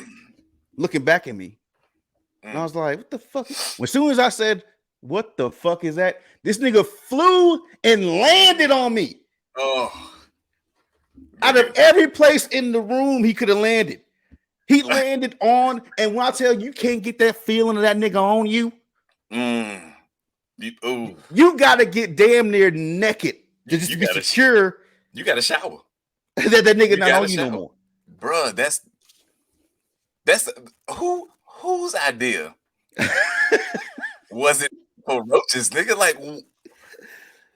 looking back at me. And I was like, what the fuck? As soon as I said, what the fuck is that? This nigga flew and landed on me. Oh. Out of every place in the room he could have landed. He landed on, and when I tell you can't get that feeling of that nigga on you, you gotta get damn near naked. Just to be secure. You got to shower. that nigga not on you no more. Bruh, that's whose idea was it for roaches, nigga? Like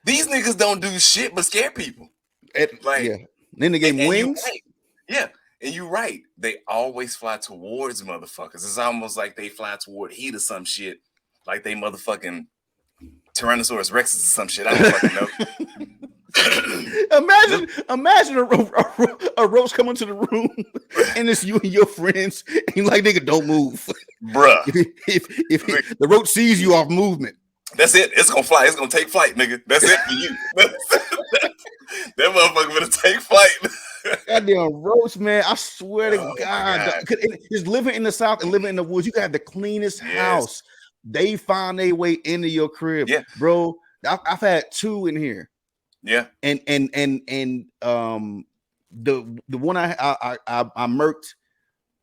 these niggas don't do shit but scare people. Then they gave wings. Yeah, and you're right. They always fly towards motherfuckers. It's almost like they fly toward heat or some shit. Like they motherfucking Tyrannosaurus Rexes or some shit. I don't fucking know. Imagine a roach coming to the room and it's you and your friends and you're like, nigga, don't move, bruh. If the roach sees you off movement, that's it. It's gonna fly. It's gonna take flight, nigga. That's it for you. That motherfucker gonna take flight. Goddamn roach, man! I swear to God, just living in the South and living in the woods, you got the cleanest house. They find their way into your crib, bro. I've had 2 in here. Yeah, and the one I murked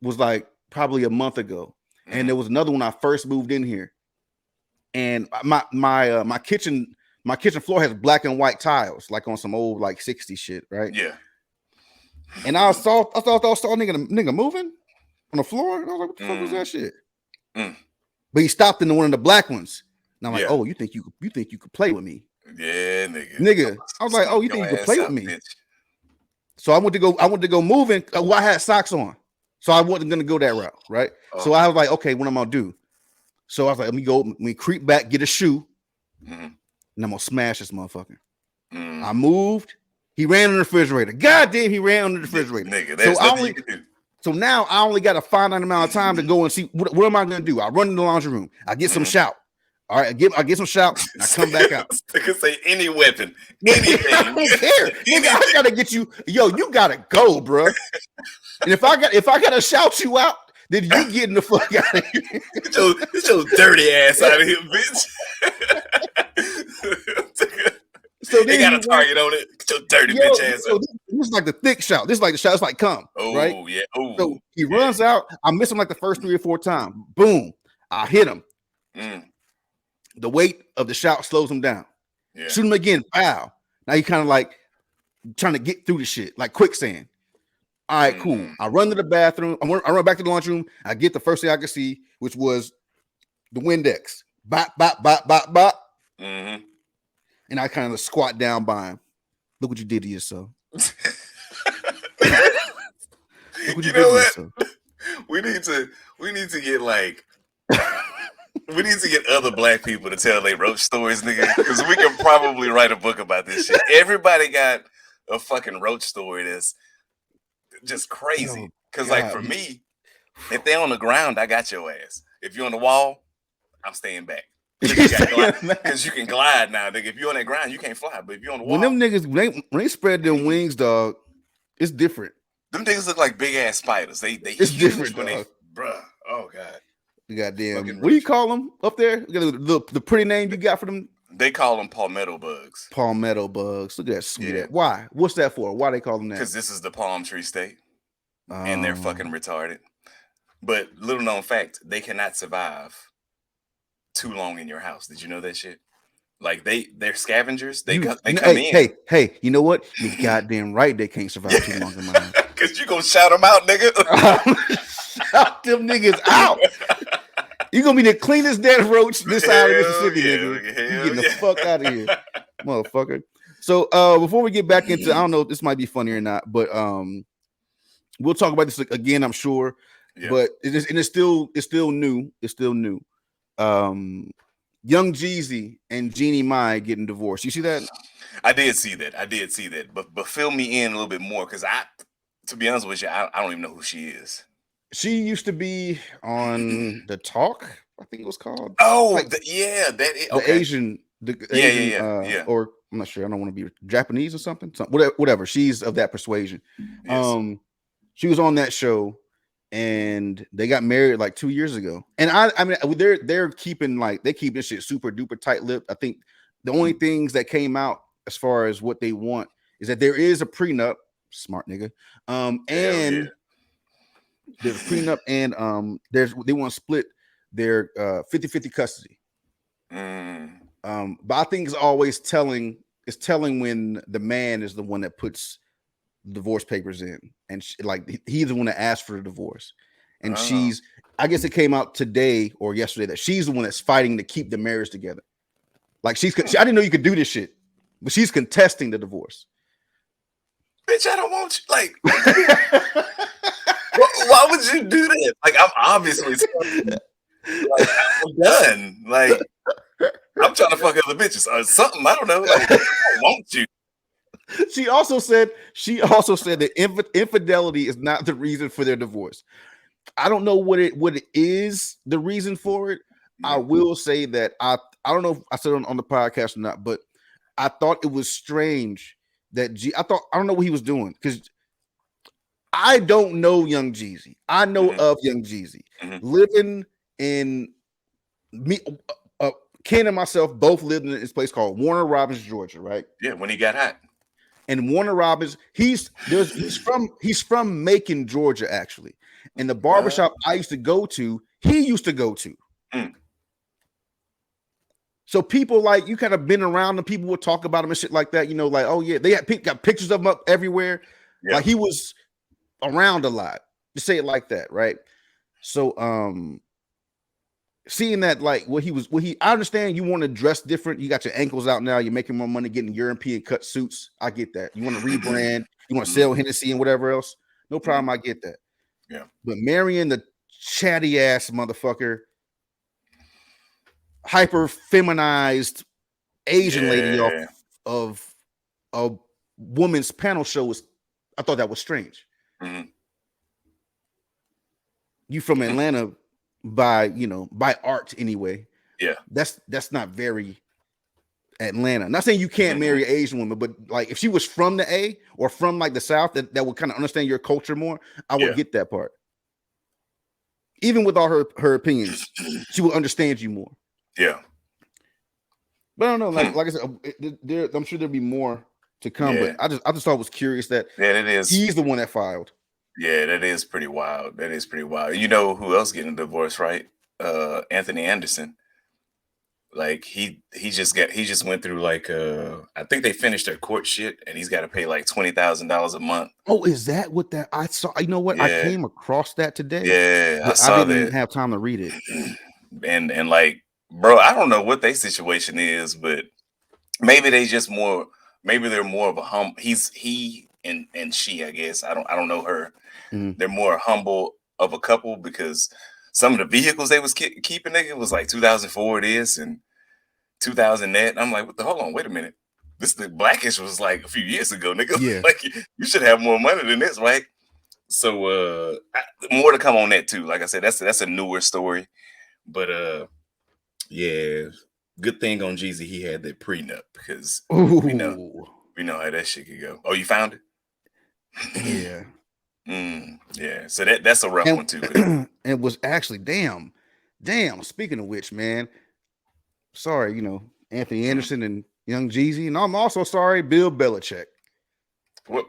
was like probably a month ago, and there was another one I first moved in here, and my kitchen floor has black and white tiles, like on some old like 60s shit, right? Yeah. And I saw nigga moving on the floor, and I was like, what the fuck was that shit? But he stopped in the one of the black ones, and I'm like, oh, you think you could play with me? Yeah, nigga. I was like, oh, you think you could play with me? Bitch. So I went to go moving. Well, I had socks on, so I wasn't gonna go that route, right? Oh. So I was like, okay, what am I gonna do? So I was like, let me creep back, get a shoe. and I'm gonna smash this motherfucker. Mm. I moved. He ran on the refrigerator. God damn, he ran on the refrigerator. Nigga, there's nothing you can do. So now I only got a finite amount of time to go and see what am I gonna do? I run in the laundry room. I get some shout. All right, I get some shout and I come back out. Nigga say any weapon, anything. I don't care. Nigga, I gotta get you. Yo, you gotta go, bro. And if I gotta shout you out, then you getting the fuck out of here. Get your dirty ass out of here, bitch. So they got a target on it. Get your dirty bitch ass so up. This is like the thick shout. This is like the shout. It's like come. Oh, right? Yeah. Oh, so he runs out. I miss him like the first 3 or 4 times. Boom. I hit him. The weight of the shout slows him down. Yeah. Shoot him again. Pow. Now he kind of like trying to get through the shit, like quicksand. All right, cool. I run to the bathroom. I run back to the lunchroom. I get the first thing I could see, which was the Windex. Bop, bop, bop, bop, bop. And I kind of squat down by him. Look what you did to yourself. Look what you did to yourself. We need to get like we need to get other black people to tell their roach stories, nigga. Because we can probably write a book about this shit. Everybody got a fucking roach story that's just crazy. Because like for me, if they're on the ground, I got your ass. If you're on the wall, I'm staying back. Because you can glide now, nigga. If you're on that ground, you can't fly. But if you're on the wall, when them niggas when they spread their wings, dog, it's different. Them niggas look like big ass spiders. They it's different when dog. Bruh. Oh god. The goddamn. What do you call them up there? The pretty name you got for them? They call them palmetto bugs. Palmetto bugs. Look at that sweet. Yeah. Why? What's that for? Why they call them that? Because this is the palm tree state, and they're fucking retarded. But little known fact, they cannot survive too long in your house. Did you know that shit? Like they're scavengers. They come in. Hey, you know what? You're goddamn right. They can't survive too long in my house. Cause you gonna shout them out, nigga. Shout them niggas out. You gonna be the cleanest dead roach this side of Mississippi, nigga. You getting the fuck out of here, motherfucker. So before we get back into, I don't know if this might be funny or not, but we'll talk about this again, I'm sure. Yeah. But it's still new. It's still new. Young Jeezy and Jeannie Mai getting divorced. You see that? I did see that. But fill me in a little bit more, because to be honest with you, I don't even know who she is. She used to be on The Talk, I think it was called. Oh, like, the Asian, yeah. Or I'm not sure. I don't want to be Japanese or something. Whatever. She's of that persuasion. Yes. She was on that show, and they got married like 2 years ago. And I mean, they're keeping this shit super duper tight lipped. I think the only things that came out as far as what they want is that there is a prenup. Smart nigga. And there's a prenup, and they want to split their 50-50 custody. But I think it's always telling when the man is the one that puts divorce papers in, and he's the one that asked for the divorce, and I guess it came out today or yesterday that she's the one that's fighting to keep the marriage together. Like I didn't know you could do this shit, but she's contesting the divorce. Bitch, I don't want you. Like, why would you do that? Like, I'm obviously like, I'm done. Like, I'm trying to fuck other bitches or something. I don't know. Like, I don't want you. She also said that infidelity is not the reason for their divorce. I don't know what it is, the reason for it. I will say that I don't know if I said it on the podcast or not, but I thought it was strange that I don't know what he was doing, because I don't know Young Jeezy. I know of Young Jeezy. Living in me, Ken and myself both lived in this place called Warner Robins, Georgia, right? Yeah, when he got hot. And Warner Robins, he's from Macon, Georgia, actually. And the barbershop I used to go to, he used to go to. So people like you kind of been around them, people would talk about him and shit like that, you know, like, oh yeah, they got pictures of him up everywhere. Yeah. Like he was around a lot, to say it like that, right? So seeing that, like I understand you want to dress different, you got your ankles out now, you're making more money getting European cut suits. I get that. You want to rebrand, you want to sell Hennessy and whatever else, no problem. I get that. Yeah. But marrying the chatty ass motherfucker, hyper feminized Asian lady off Yeah. of a woman's panel show was. I thought that was strange. Hmm. You from Hmm. Atlanta by art anyway. Yeah. That's not very Atlanta. Not saying you can't Hmm. marry an Asian woman, but like if she was from the A or from like the South, that would kind of understand your culture more. I would Yeah. get that part. Even with all her opinions, she will understand you more. Yeah. But I don't know, Hmm. like I said, I'm sure there'll be more to come. But Yeah. I just thought it was curious that Yeah. That is. he's the one that filed. Yeah. That is pretty wild. That is pretty wild. You know who else getting a divorce, right? Anthony Anderson. Like he just went through like I think they finished their court shit and he's got to pay like $20,000 a month. Oh, is that what that I saw? You know what? I Yeah. came across that today, Yeah. I but I saw didn't that. have time to read it. And like, bro, I don't know what their situation is, but maybe they just more maybe they're more of a he and she, I guess. I don't know her. Mhm. They're more humble of a couple because some of the vehicles they was keeping, nigga, was like 2004 this and 2000 that. I'm like, what the hold on, wait a minute. This the Blackish was like a few years ago, nigga. Yeah. Like you should have more money than this, right? So more to come on that too. Like I said, that's a newer story. But yeah, good thing on Jeezy he had that prenup because we know Ooh, we know how that shit could go. Oh, you found it? yeah. Yeah. So that's a rough one too. 'Cause And it was actually damn. Speaking of which, man, sorry, Anthony mhm. Anderson and Young Jeezy, and I'm also sorry, Bill Belichick. What?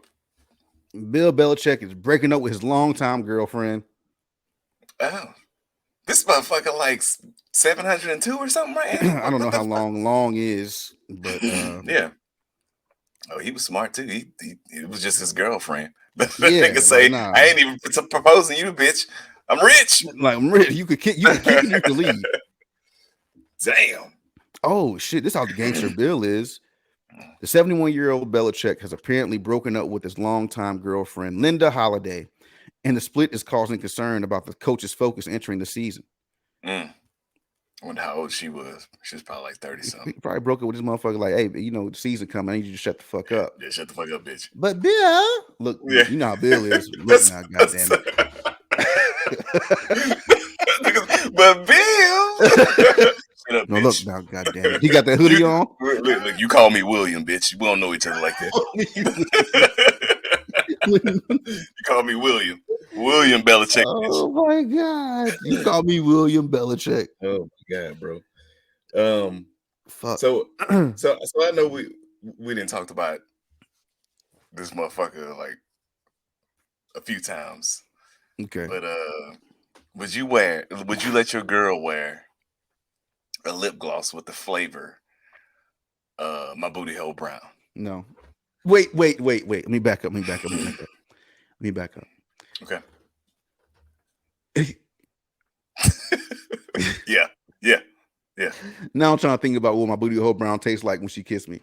Bill Belichick is breaking up with his longtime girlfriend. Oh, this motherfucker like 702 or something, right? I don't What know the how fuck? long is, but Yeah. Oh, he was smart too. It was just his girlfriend. The nigga yeah, like say, nah, I ain't even proposing you, bitch. I'm rich. like I'm ready. You could kick it, you could leave. Damn. Oh shit, this is how the gangster Bill is. The 71-year-old Belichick has apparently broken up with his longtime girlfriend, Linda Holiday, and the split is causing concern about the coach's focus entering the season. Mm. I wonder how old she was. She was probably like 30 He something. probably broke up with this motherfucker, like, hey, the season coming, I need you to shut the fuck Yeah, up. yeah, shut the fuck up, bitch. But Bill, look, Yeah. you know how Bill is. Look now, goddamn But Bill, it. shut up, No, look bitch. now, goddamn it. He got that You hoodie on. look, you call me William, bitch. We don't know each other like that. You call me William. William Belichick, bitch. Oh my god. You call me William Belichick. Oh my god, bro. Um, Fuck. so so I know we didn't talk about this motherfucker like a few times, Okay. but would you let your girl wear a lip gloss with the flavor my booty hole brown? No. Wait. Let me back up. Let me back up. Okay. Yeah, yeah, yeah. Now I'm trying to think about what my booty hole brown tastes like when she kissed me.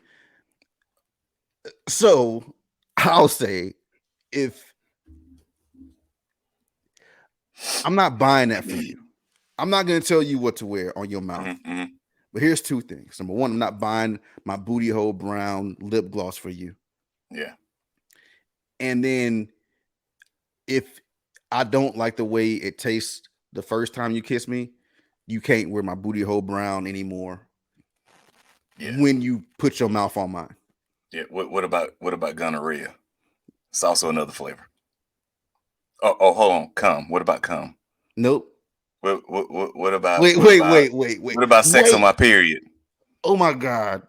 So I'll say, if I'm not buying that for you, I'm not going to tell you what to wear on your mouth. Hmm. But here's two things. Number one, I'm not buying my booty hole brown lip gloss for you. Yeah, And then if I don't like the way it tastes the first time you kiss me, you can't wear my booty hole brown anymore yeah, when you put your mouth on mine. yeah. What about gonorrhea? It's also another flavor. Oh, hold on. Cum. What about cum? Nope. What about Wait, what wait, about wait, wait, wait. what about sex on Wait. my period? Oh my God.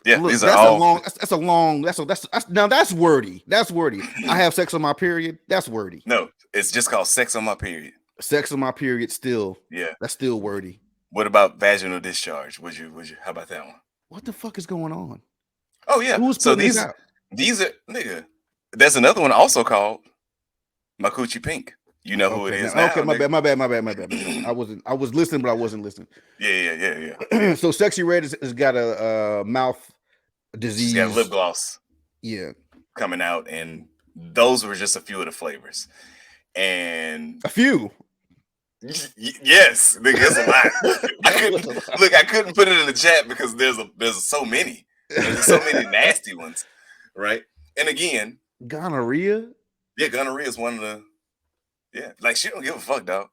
Yeah, Look, these are that's a all. long, that's a long, that's now that's wordy. That's wordy. I have sex on my period. That's wordy. No, it's just called sex on my period. Sex on my period still. Yeah. That's still wordy. What about vaginal discharge? Would you? How about that one? What the fuck is going on? Oh yeah. Who's So putting this out? these are nigga. There's another one also called my coochie pink. You know who it Okay, is now, now. okay, my nigga. bad, my bad. I was listening, but I wasn't listening. Yeah. So Sexy Red has got a mouth She's got lip disease. gloss Yeah. coming out, and those were just a few of the flavors. And A few. Yes, nigga, it's a lot. I couldn't put it in the chat because there's so many. There's so many nasty ones, right? And again, Gonorrhea. yeah, gonorrhea is one of the like she don't give a fuck, dog.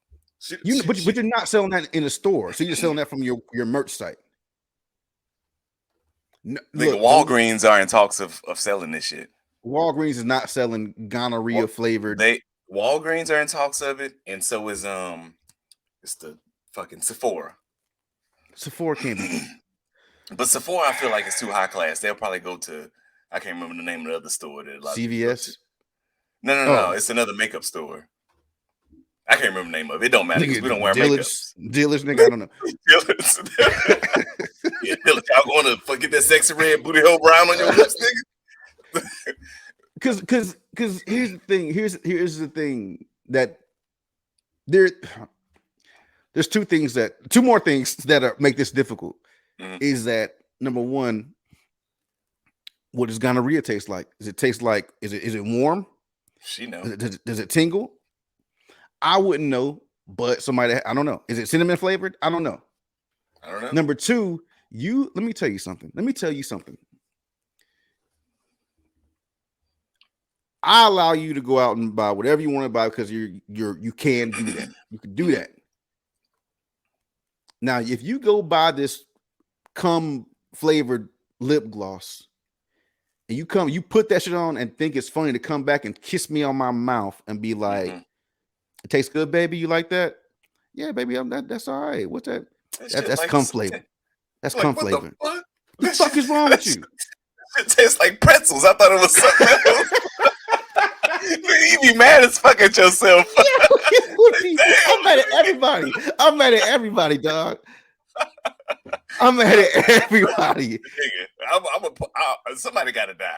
But you're not selling that in a store, so you're selling that from your merch site. No, nigga, look, Walgreens are in talks of selling this shit. Walgreens is not selling gonorrhea flavored. Walgreens are in talks of it, and so is it's the fucking Sephora. Sephora can't be. But Sephora, I feel like it's too high class. They'll probably go to I can't remember the name of the other store that a lot of people go to. CVS. No. It's another makeup store. I can't remember the name of it. It don't matter because we don't wear makeup. Dealers, nigga, I don't know. Dealers. Yeah, dealers. Y'all going to get that sexy red booty hole brown on your lips, nigga? Because here's the thing. Here's the thing that there's two more things that make this difficult. Mm-hmm. Is that number one? What does gonorrhea taste like? Does it taste like? Is it warm? She knows. Does it tingle? I wouldn't know, but I don't know. Is it cinnamon flavored? I don't know. Number two, let me tell you something. I allow you to go out and buy whatever you want to buy because you can do that. You can do that. Now, if you go buy this cum flavored lip gloss and you put that shit on and think it's funny to come back and kiss me on my mouth and be like, it tastes good, baby. You like that? Yeah, baby. That's all right. What's that? That's like cum flavor. That's cum flavor. What the fuck is wrong with you? It tastes like pretzels. I thought it was something else. You be mad as fuck at yourself. I'm mad at everybody, dog. I'm mad at everybody. Somebody got to die.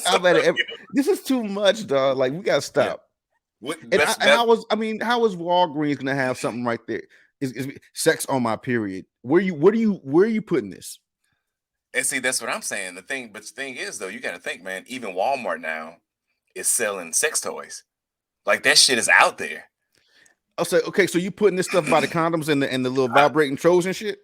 I'm mad at this is too much, dog. Like we gotta stop. How is Walgreens gonna have something right there? Is sex on my period? Where are you putting this? And see, that's what I'm saying. The thing is, though, you got to think, man. Even Walmart now is selling sex toys. Like that shit is out there. I'll say, okay, so you putting this stuff by the condoms and the little vibrating trolls and shit.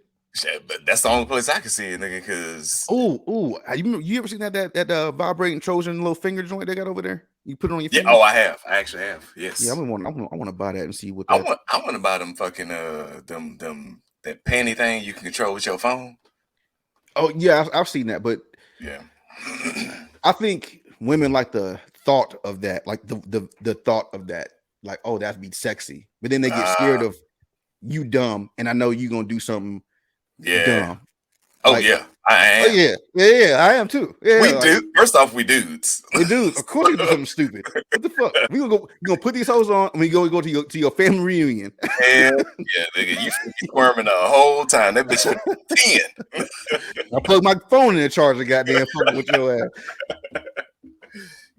But that's the only place I can see it, nigga. Because you ever seen that vibrating Trojan little finger joint they got over there? You put it on your finger? Yeah, I have. I actually have. Yes. Yeah, I want to buy that and see what I want to buy them fucking that panty thing you can control with your phone. Oh yeah, I've seen that, but yeah, I think women like the thought of that, like the thought of that, like, oh, that'd be sexy. But then they get scared of you dumb, and I know you gonna do something dumb. Oh like, yeah, I am. Oh, yeah, I am too. Yeah, we do. First off, we dudes. We dudes. Of course, we do something stupid. What the fuck? We gonna put these hoes on, and we go to your family reunion. Yeah, nigga, you squirming the whole time. That bitch was 10. I plug my phone in the charger, goddamn, fucking with your ass.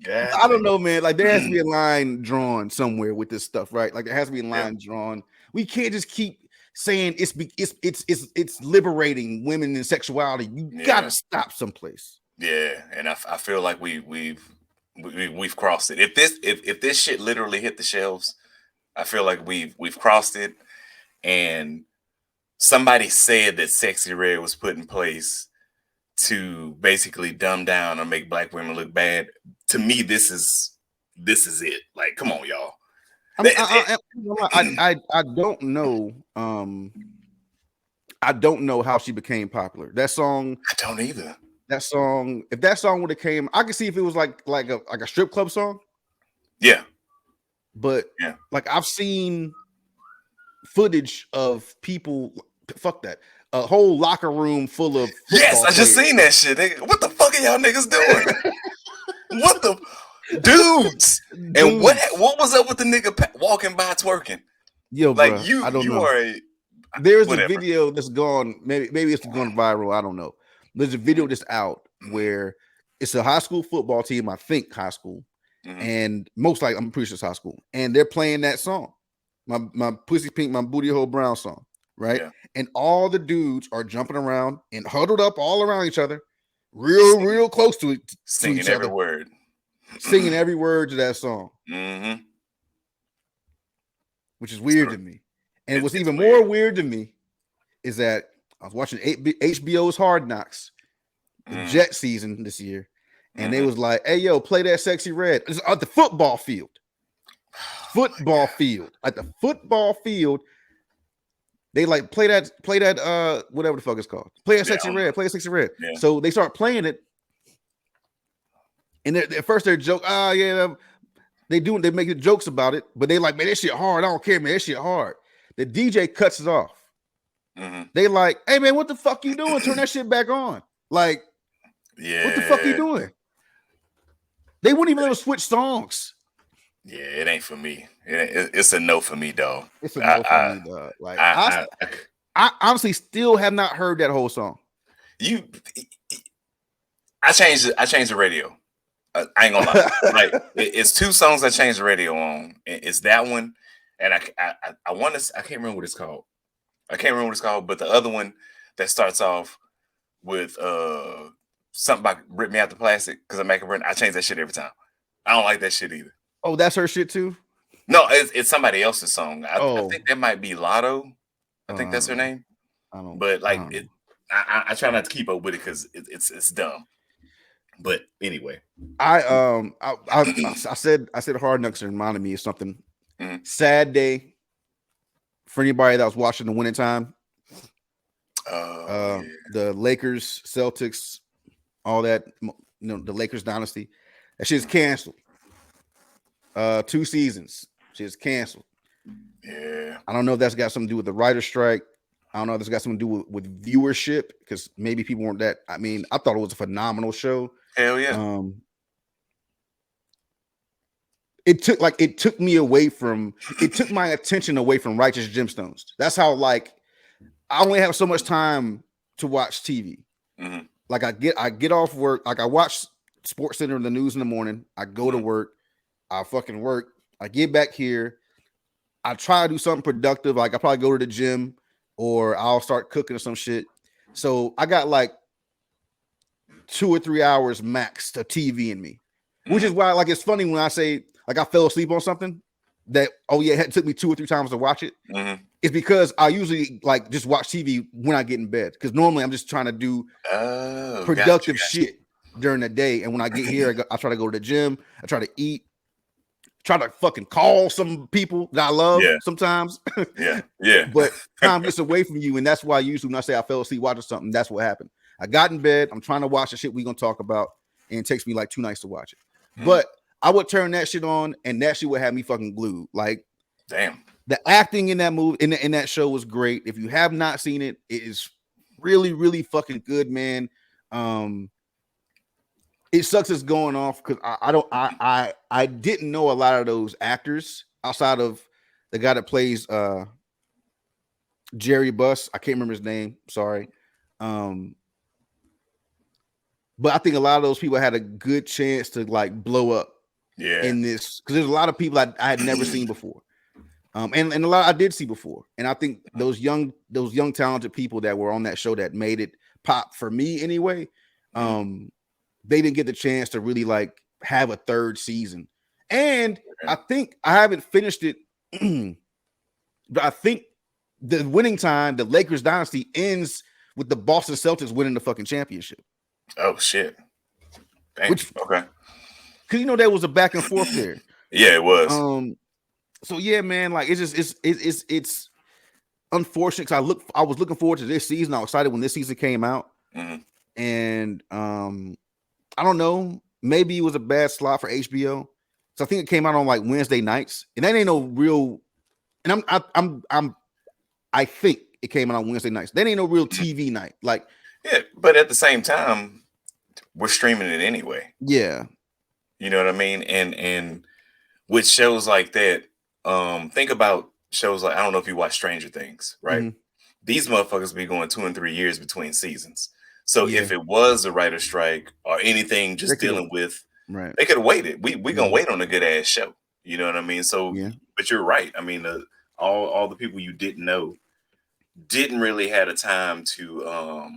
God, I don't know, man. Like there has to be a line drawn somewhere with this stuff, right? Like there has to be a line drawn. We can't just keep saying it's liberating women and sexuality. You gotta stop someplace. Yeah, and I feel like we've crossed it. If this shit literally hit the shelves, I feel like we've crossed it. And somebody said that Sexy Red was put in place to basically dumb down or make black women look bad. To me, this is it. Like, come on, y'all. I don't know. I don't know how she became popular. That song, I don't either. That song, if that song would have came, I could see if it was like a strip club song. Yeah, but like I've seen footage of people. Fuck that. A whole locker room full of yes, I just seen that shit. Nigga. What the fuck are y'all niggas doing? What the dudes? And what was up with the nigga walking by twerking? Yo, like bro, I don't know. There's a video that's gone. Maybe it's gone viral. I don't know. There's a video that's out where it's a high school football team. I think high school, and most likely I'm pretty sure it's high school, and they're playing that song, my pussy pink, my booty hole brown song, right? Yeah. And all the dudes are jumping around and huddled up all around each other, real close to it, singing every word, singing every word to that song, which is weird to me. And what's It's even weird. more weird to me is that I was watching HBO's Hard Knocks, the Jet season this year, and they was like, "Hey, yo, play that Sexy Red." It's at the football field. Football field. At the football field. They like play that whatever the fuck it's called. Play a Sexy Red, play a Sexy Red. Yeah. So they start playing it. And at first they're joke, they make jokes about it, but they like, man, that shit hard. I don't care, man. That shit hard. The DJ cuts it off. They like, hey man, what the fuck you doing? Turn that shit back on. Like, what the fuck you doing? They wouldn't even let us switch songs. Yeah, it ain't for me. It's a no for me, dog. It's a no for me, dog. Like, I honestly still have not heard that whole song. I changed the radio. I ain't gonna lie. Like, it's two songs I changed the radio on. It's that one, and I want to. I can't remember what it's called. But the other one that starts off with something about rip me out the plastic because I make a run. I change that shit every time. I don't like that shit either. Oh, that's her shit too? No, it's somebody else's song. I think that might be Lotto. I think that's her name. But like, I try not to keep up with it because it's dumb. But anyway, I said Hard Knocks reminded me of something. Sad day for anybody that was watching the winning time. The Lakers, Celtics, all that, the Lakers dynasty. That shit's canceled. 2 seasons. Shit's canceled. Yeah. I don't know if that's got something to do with the writer's strike. I don't know if it's got something to do with viewership because maybe people weren't that. I mean, I thought it was a phenomenal show. Hell yeah. It took my attention away from Righteous Gemstones. That's how, like, I only have so much time to watch TV. Like, I get off work, like I watch Sports Center and the news in the morning. I go to work, I fucking work. I get back here, I try to do something productive. Like I probably go to the gym or I'll start cooking or some shit. So I got like 2 or 3 hours max to TV in me, which is why, like, it's funny when I say like I fell asleep on something that, it took me 2 or 3 times to watch it. It's because I usually like just watch TV when I get in bed because normally I'm just trying to do productive shit during the day. And when I get here, I try to go to the gym. I try to eat. Try to fucking call some people that I love sometimes. But time gets away from you, and that's why usually when I say I fell asleep watching something, that's what happened. I got in bed. I'm trying to watch the shit we're gonna talk about, and it takes me like 2 nights to watch it. But I would turn that shit on, and that shit would have me fucking glued. Like, damn, the acting in that movie in that show was great. If you have not seen it, it is really, really fucking good, man. It sucks it's going off because I didn't know a lot of those actors outside of the guy that plays Jerry Buss. I can't remember his name. Sorry. But I think a lot of those people had a good chance to like blow up in this because there's a lot of people I had never seen before. And a lot I did see before. And I think those young talented people that were on that show that made it pop for me anyway. They didn't get the chance to really like have a 3rd season. And I think I haven't finished it, but I think the winning time, the Lakers dynasty ends with the Boston Celtics winning the fucking championship. Oh shit. Dang. Okay. Because there was a back and forth there. Yeah, it was. So yeah, man, like it's unfortunate because I was looking forward to this season. I was excited when this season came out. And I don't know, maybe it was a bad slot for HBO. So I think it came out on like Wednesday nights, and that ain't no real. And I think it came out on Wednesday nights. That ain't no real TV night. Like, yeah, but at the same time, we're streaming it anyway. Yeah, you know what I mean. And with shows like that, think about shows like, I don't know if you watch Stranger Things, right? These motherfuckers be going 2 and 3 years between seasons. So if it was a writer strike or anything just dealing with, they could have waited. We gonna wait on a good ass show. You know what I mean? So, but you're right. I mean, all the people you didn't know didn't really have a time to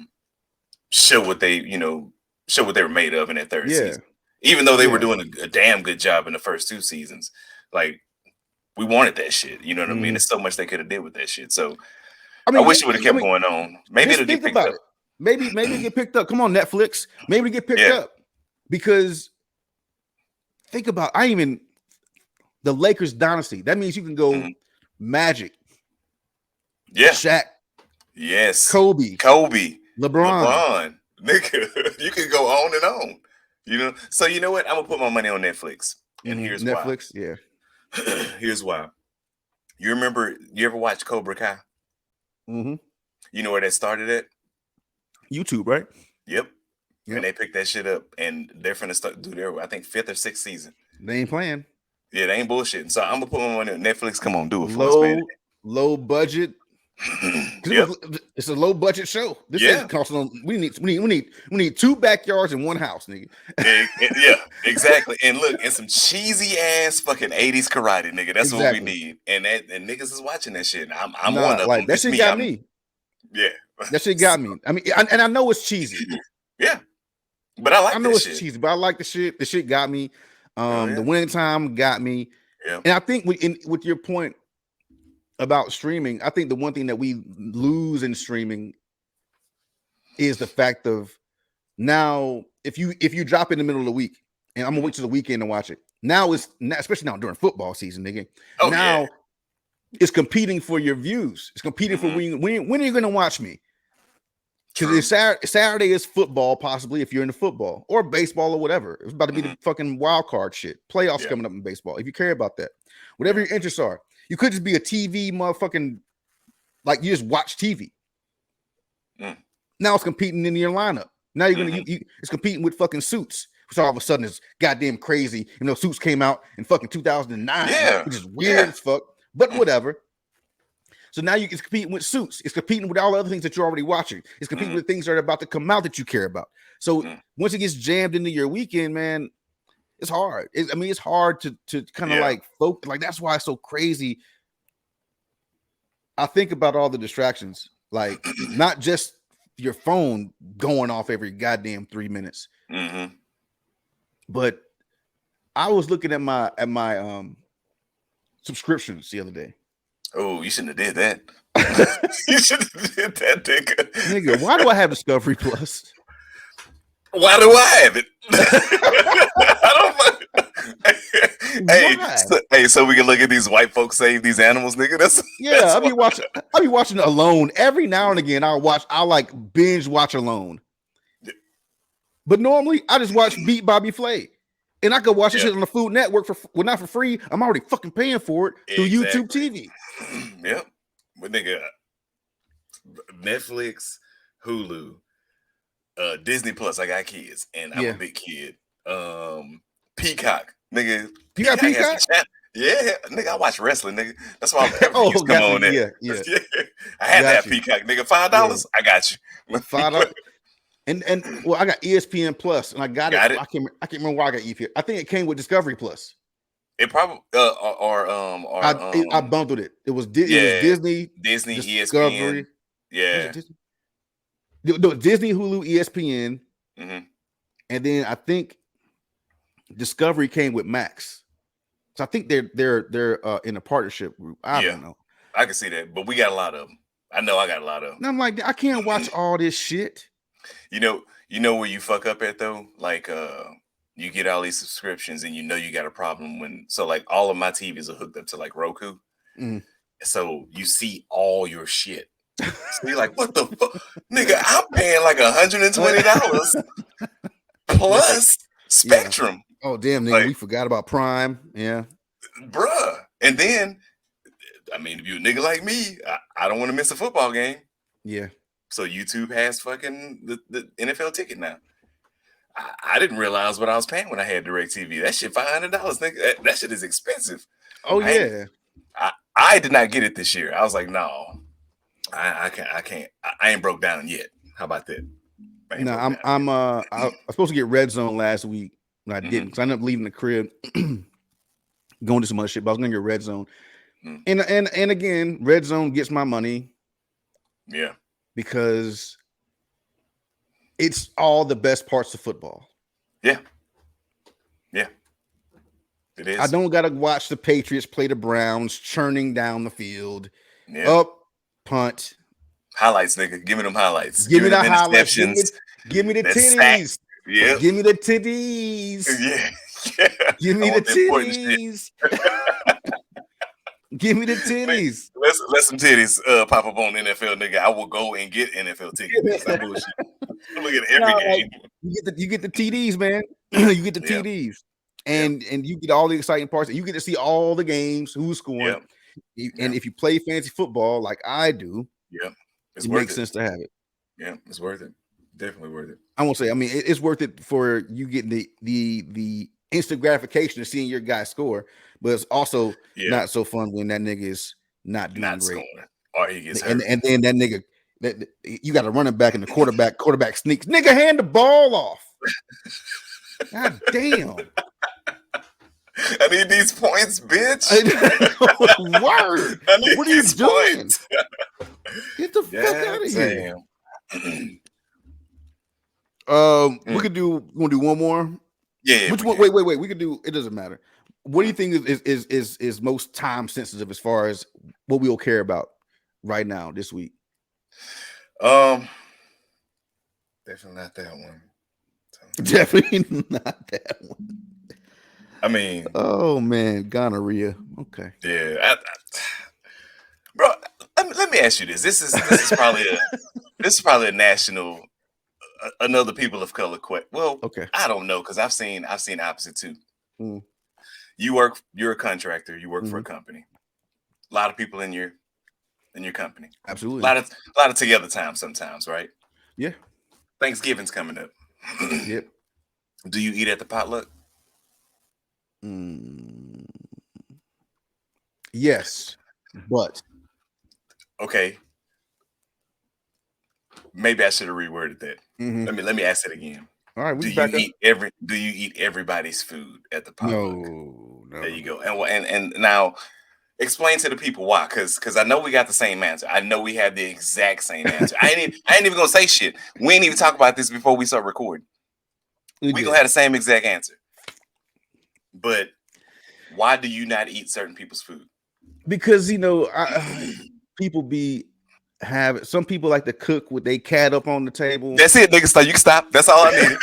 show what they were made of in that 3rd season. Even though they were doing a damn good job in the first 2 seasons, like we wanted that shit. You know what I mean? Mhm. There's so much they could have did with that shit. So I I mean, wish it would have kept going on. Maybe just it'll get think picked about up. it. Maybe it get picked up. Come on, Netflix. Maybe it get picked Yeah. up because think about the Lakers dynasty. That means you can go Mhm. Magic, Yeah. Shaq, Yes. Kobe, Kobe, LeBron. LeBron. Nigga, you can go on and on. You know. So you know what? I'm gonna put my money on Netflix, and here's why. Netflix, yeah. Here's why. You remember? You ever watch Cobra Kai? Mm-hmm. You know where that started at? YouTube, right? Yep. Yep. And they picked that shit up, and they're finna start do their, I think, 5th or 6th season. They ain't playing. Yeah, they ain't bullshitting. So I'm gonna put my money on Netflix. Come on, do it for us, man. Low budget. Yep. It's a low budget show. This Yeah. ain't costing them. We need 2 backyards and 1 house, nigga. Yeah, exactly. And look, and some cheesy ass fucking 80s karate, nigga. That's what we need. And niggas is watching that shit. I'm one of them. That shit got me. Yeah. That shit got me. I mean, and I know it's cheesy. Yeah. But I like I know that it's shit. cheesy, but I like the shit. The shit got me. The winning time got me. Yeah. And I think with your point about streaming, I think the one thing that we lose in streaming is the fact of now if you drop in the middle of the week, and I'm gonna wait till the weekend to watch it. Now especially now during football season, nigga. Oh, now yeah. it's competing for your views. It's competing for when are you gonna watch me? Because Saturday is football, possibly if you're into football or baseball or whatever. It's about to be the fucking wild card shit. Playoffs coming up in baseball. If you care about that, whatever your interests are, you could just be a TV motherfucking like you just watch TV. Now it's competing in your lineup. Now you're gonna it's competing with fucking Suits, which all of a sudden is goddamn crazy. You know, Suits came out in fucking 2009, which is weird as fuck, but whatever. So now it's competing with Suits. It's competing with all the other things that you're already watching. It's competing with things that are about to come out that you care about. So once it gets jammed into your weekend, man, it's hard. It's hard to kind of like focus. Like that's why it's so crazy. I think about all the distractions, like not just your phone going off every goddamn 3 minutes, but I was looking at my subscriptions the other day. Oh, you shouldn't have did that. You should have did that, nigga. Why do I have Discovery Plus? Why do I have it? I don't know. Hey, so we can look at these white folks save these animals, nigga. That's I'll be watching Alone every now and again. I like binge watch Alone, but normally I just watch Beat Bobby Flay. And I could watch this shit on the Food Network not for free. I'm already fucking paying for it through YouTube TV. Yep. But nigga, Netflix, Hulu, Disney Plus. I got kids, and I'm a big kid. Peacock, nigga. You got Peacock? Yeah, nigga. I watch wrestling, nigga. That's why I'm come on there. Yeah. I had that Peacock, nigga. $5. I got you. $5. And well, I got ESPN Plus, and I got it. I can't remember why I got ESPN. I think it came with Discovery Plus. It probably I bundled it. It was Disney, ESPN, Discovery, Disney? Disney, Hulu, ESPN, and then I think Discovery came with Max. So I think they're in a partnership group. I don't know. I can see that, but we got a lot of them. I know I got a lot of them. And I'm like, I can't watch all this shit. You know where you fuck up at though? Like you get all these subscriptions and you got a problem so like all of my TVs are hooked up to like Roku. So you see all your shit. So you're like, what the fuck? Nigga, I'm paying like $120 plus Spectrum. Yeah. Oh damn, nigga, like, we forgot about Prime. Yeah. Bruh. And then I mean, if you're a nigga like me, I don't want to miss a football game. Yeah. So YouTube has fucking the NFL ticket now. I didn't realize what I was paying when I had DirecTV. That shit $500, nigga. That shit is expensive. Oh yeah. I did not get it this year. I was like, no, I can't. I ain't broke down yet. How about that? No, I was supposed to get Red Zone last week, but I didn't because I ended up leaving the crib, going to some other shit. But I was gonna get Red Zone, and again, Red Zone gets my money. Yeah. Because it's all the best parts of football. Yeah. Yeah. It I is. don't gotta watch the Patriots play the Browns, churning down the field. Yeah. Up, punt. Highlights, nigga. Give me them highlights. Give Give me me them the highlights. interceptions. Give me the That sack. titties. Yep. Give me the titties. Yeah. Yeah. Give I me the want the important shit. titties. Give me the Man, titties. let some titties pop up on NFL, nigga. I will go and get NFL tickets, nigga. Stop bullshit. Look at every No, like game. you get the TDs, man. You get the Yeah. TDs. Yeah. And you get all the exciting parts. You get to see all the games, who's scoring. Yeah. And if you play fantasy football like I do, Yeah. It's it worth makes it. sense to have it. Yeah. It's worth it. Definitely worth it. I won't say. I mean, it's worth it for you getting the instant gratification of seeing your guy score, but it's also Yeah. not so fun when that nigga is not doing Not great, scoring. Or he gets and hurt. then that nigga that you got to run it back, and the quarterback sneaks. Nigga, hand the ball off. God damn. I need these points, bitch. Word. I need What are you these doing? points. Get the fuck out of here. Damn. We could do. We want to do one more. Yeah. Which we one? can. Wait. We could do. It doesn't matter. What do you think is most time sensitive as far as what we'll care about right now this week? Definitely not that one. Definitely not that one. I mean, Oh man, gonorrhea. Okay. yeah, bro. Let me ask you this. This is probably a national, another people of color question. Well, Okay. I don't know because I've seen opposite too. Mm. You're a contractor. You work for a Mhm. company. A lot of people in your company. Absolutely. A lot of together time sometimes, right? Yeah. Thanksgiving's coming up. Yep. Do you eat at the potluck? Mm. Yes, but Okay. Maybe I should have reworded that. Mhm. Let me ask it again. All right. We Do can you back up. eat everybody's food at the potluck? No. There you go. And now explain to the people why, because I know we got the same answer. I know we have the exact same answer. I ain't even gonna say shit. We ain't even talk about this before we start recording. We gonna have the same exact answer. But why do you not eat certain people's food? Because people some people like to cook with their cat up on the table. That's it, nigga. So you can stop. That's all I needed.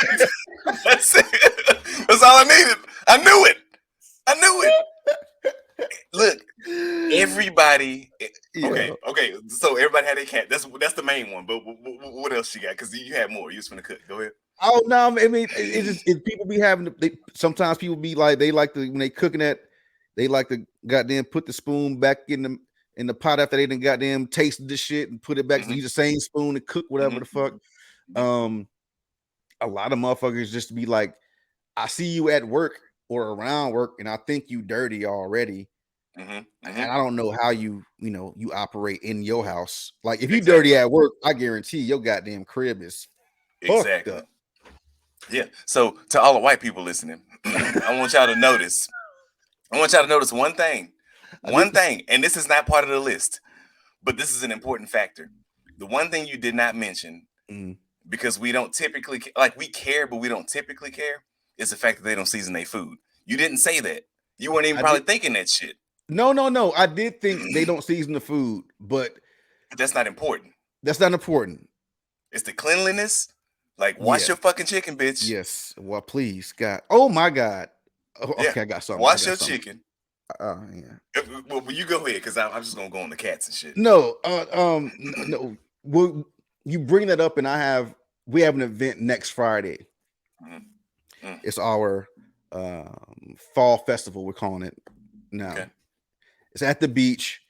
That's it. That's all I needed. I knew it. Look, everybody. Yeah. Okay. So everybody had a cat. That's the main one. But what else you got? Because you had more. You was finna cook. Go ahead. Oh no! I mean, people be having. Sometimes people be like they like to when they cooking that, they like to goddamn put the spoon back in the pot after they done goddamn tasted the shit and put it back. Mhm. Use the same spoon and cook whatever the fuck. A lot of motherfuckers just be like, I see you at work or around work, and I think you dirty already. And I don't know how you operate in your house. Like if you dirty at work, I guarantee your goddamn crib is fucked up. Yeah. So to all the white people listening, I want y'all to notice. I want y'all to notice one thing. One thing, and this is not part of the list, but this is an important factor. The one thing you did not mention, because we don't typically we care, but we don't typically care, is the fact that they don't season their food. You didn't say that. You weren't even probably thinking that shit. No. I did think they don't season the food, but that's not important. That's not important. It's the cleanliness. Like, wash your fucking chicken, bitch. Yes. Well, please, God. Oh my God. Oh, okay, I got something. Wash your chicken. Yeah. Well, you go ahead, because I'm just gonna go on the cats and shit. No. No. Well, you bring that up, and we have an event next Friday. It's our fall festival. We're calling it now. Okay. It's at the beach,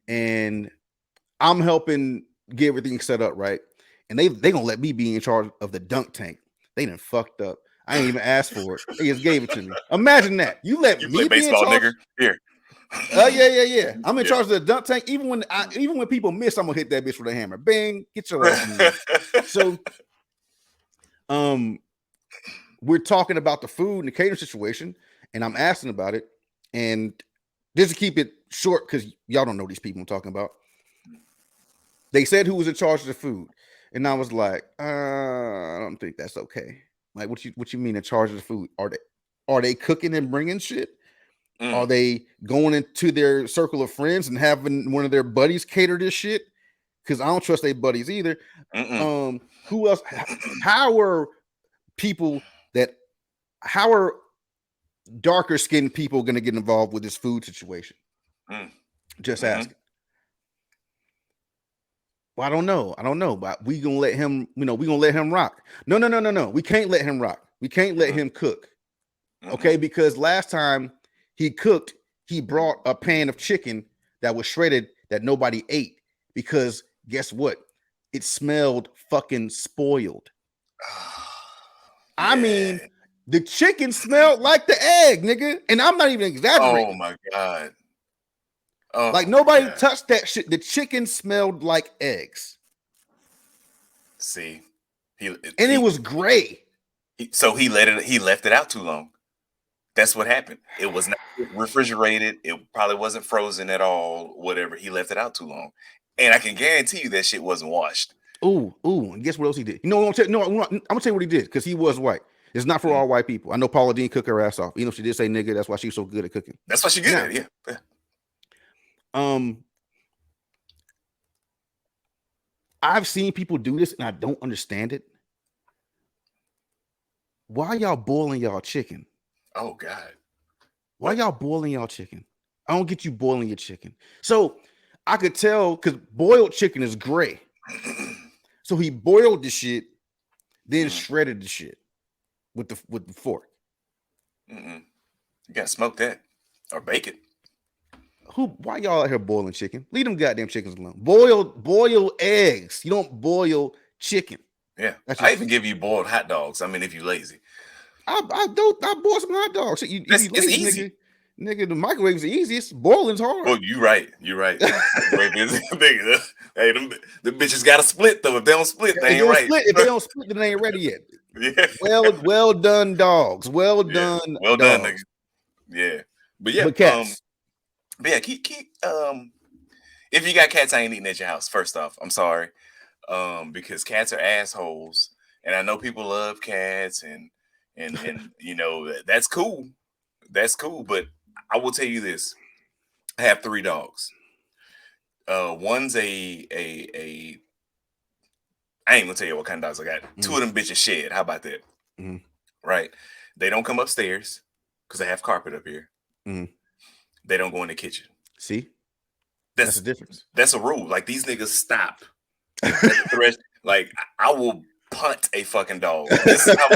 and I'm helping get everything set up right. And they gonna let me be in charge of the dunk tank. They done fucked up. I ain't even asked for it. They just gave it to me. Imagine that. You let me play baseball, be in charge? Nigga. Here. Yeah. I'm in charge of the dunk tank. Even when people miss, I'm gonna hit that bitch with a hammer. Bang! Get your ass. So, we're talking about the food and the catering situation, and I'm asking about it. And just to keep it short, because y'all don't know these people I'm talking about. They said who was in charge of the food. And I was like, I don't think that's okay. Like, what you mean in charge of the food? Are they cooking and bringing shit? Are they going into their circle of friends and having one of their buddies cater this shit? Because I don't trust their buddies either. Who else? How are people that? How are darker skinned people going to get involved with this food situation? Just asking. Well, I don't know, but we gonna let him. We gonna let him rock. No. We can't let him rock. We can't let him cook. Okay, because last time he cooked, he brought a pan of chicken that was shredded that nobody ate because guess what? It smelled fucking spoiled. I mean, the chicken smelled like the egg, nigga, and I'm not even exaggerating. Oh my god. Like nobody touched that shit. The chicken smelled like eggs. See, it was gray. So he left it out too long. That's what happened. It was not refrigerated. It probably wasn't frozen at all. Whatever. He left it out too long, and I can guarantee you that shit wasn't washed. Ooh. And guess what else he did? You know, I'm gonna tell you what he did because he was white. It's not for all white people. I know Paula Dean cooked her ass off. You know, she did say nigga. That's why she's so good at cooking. That's why she's good at it. Yeah. I've seen people do this and I don't understand it. Why y'all boiling y'all chicken? Oh God. Why y'all boiling y'all chicken? I don't get you boiling your chicken. So I could tell because boiled chicken is gray. So he boiled the shit, then shredded the shit with the fork. You gotta smoke that or bake it. Why y'all out here boiling chicken? Leave them goddamn chickens alone. Boil eggs. You don't boil chicken. Yeah. I even give you boiled hot dogs. I mean, if you're lazy. I boil some hot dogs. It's lazy, easy. Nigga, the microwave is the easiest. Boiling's hard. Oh, you're right. Hey, the bitches got to split though. If they don't split, they ain't right. If they don't split, then they ain't ready yet. Yeah. Well done, dogs. Well done, nigga. Yeah. But cats. Keep if you got cats, I ain't eating at your house. First off, I'm sorry. Because cats are assholes. And I know people love cats and you know, that's cool. That's cool. But I will tell you this. I have 3 dogs. One's I ain't gonna tell you what kind of dogs I got. 2 of them bitches shed. How about that? Right. They don't come upstairs because I have carpet up here. They don't go in the kitchen. See? That's the difference. That's a rule. Like these niggas stop. Like I will punt a fucking dog. This is how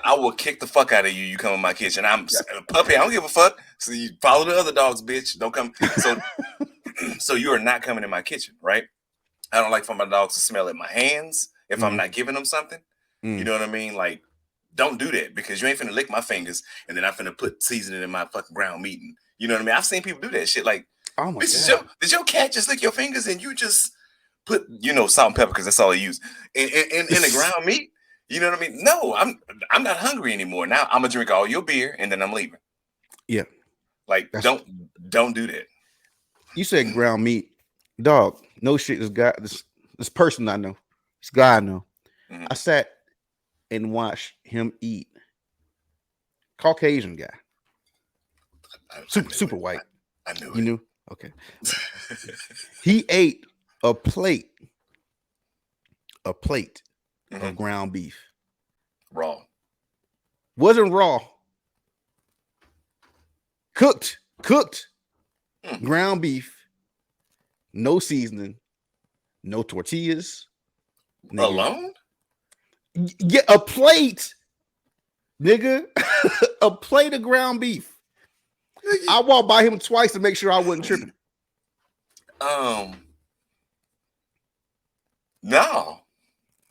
I will kick the fuck out of you. You come in my kitchen. I'm a puppy. I don't give a fuck. So you follow the other dogs, bitch. Don't come. So you are not coming in my kitchen, right? I don't like for my dogs to smell at my hands if I'm not giving them something. You know what I mean? Like, don't do that because you ain't finna lick my fingers and then I'm finna put seasoning in my fucking ground meat. And, you know what I mean? I've seen people do that shit. Like, oh my God. Did your cat just lick your fingers and you just put, salt and pepper because that's all he used in the ground meat? You know what I mean? No, I'm not hungry anymore. Now I'm gonna drink all your beer and then I'm leaving. Yeah. Like, don't do that. You said ground meat. Dog, no shit. This person I know, this guy I know. I sat and watched him eat. Caucasian guy. Super white. I knew it. You knew? Okay. He ate a plate of ground beef. Raw. Wasn't raw. Cooked. Ground beef. No seasoning. No tortillas. Nigga. Alone? Yeah, a plate. Nigga. A plate of ground beef. I walked by him twice to make sure I wasn't tripping. No,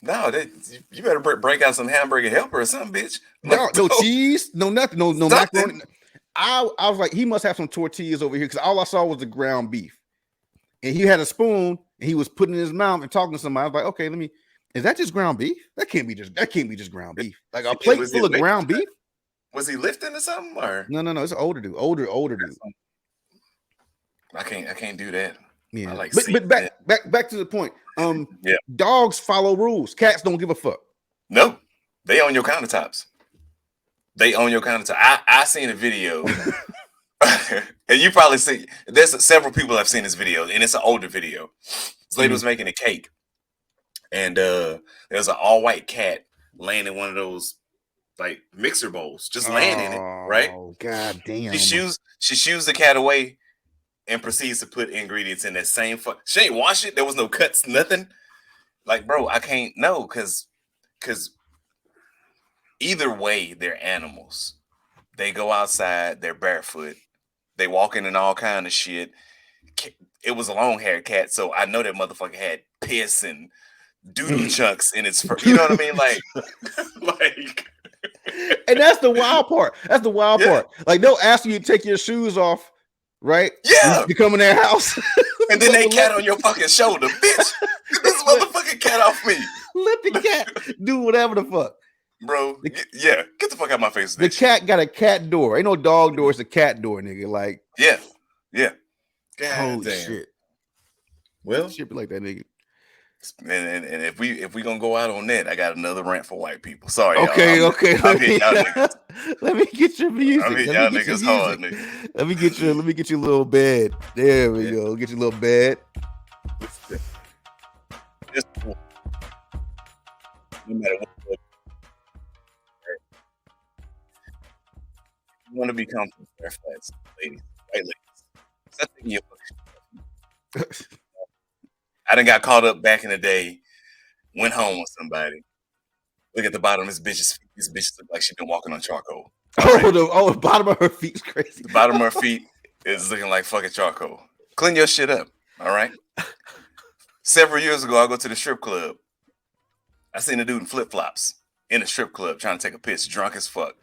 you better break out some hamburger helper or something, bitch. No cheese, no nothing, no macaroni. I was like, he must have some tortillas over here because all I saw was the ground beef, and he had a spoon and he was putting it in his mouth and talking to somebody. I was like, okay, let me. Is that just ground beef? That can't be just ground beef. Like a plate full of ground beef. Was he lifting or something? Or no, it's an older dude. Older dude. I can't do that. Yeah, like but back to the point. Yeah. Dogs follow rules. Cats don't give a fuck. No, they own your countertops. I seen a video. and you probably see there's several people have seen this video, and it's an older video. This lady was making a cake, and there's an all white cat laying in one of those like mixer bowls, just laying in it, right? Oh god damn! She shoos the cat away and proceeds to put ingredients in that same she ain't wash it. There was no cuts, nothing. Like, bro, I can't because either way, they're animals. They go outside, they're barefoot, they walking in all kind of shit. It was a long haired cat, so I know that motherfucker had piss and doo-doo chunks in its fur. You know what I mean? Like, like. And that's the wild part. That's the wild part. Like, they'll ask you to take your shoes off, right? Yeah. You come in their house. And then they cat on your fucking shoulder. Bitch, get this motherfucking cat off me. Let the cat do whatever the fuck. Bro, yeah. Get the fuck out of my face. The cat got a cat door. Ain't no dog door. It's a cat door, nigga. Like, yeah. God holy damn. shit. Well, shit be like that, nigga. And if we gonna go out on that, I got another rant for white people. Sorry, okay. y'all. Let me get your music. I mean, y'all niggas hard, nigga. Let me get you a little bed. There we go. Get you a little bed. Just no matter what. You want to be comfortable, wear flats, ladies, white ladies. Stop taking your fucking shit. I done got caught up back in the day, went home with somebody. Look at the bottom of this bitch's feet. This bitch look like she been walking on charcoal. Right? The bottom of her feet's crazy. The bottom of her feet is looking like fucking charcoal. Clean your shit up, all right? Several years ago, I go to the strip club. I seen a dude in flip-flops in the strip club trying to take a piss, drunk as fuck.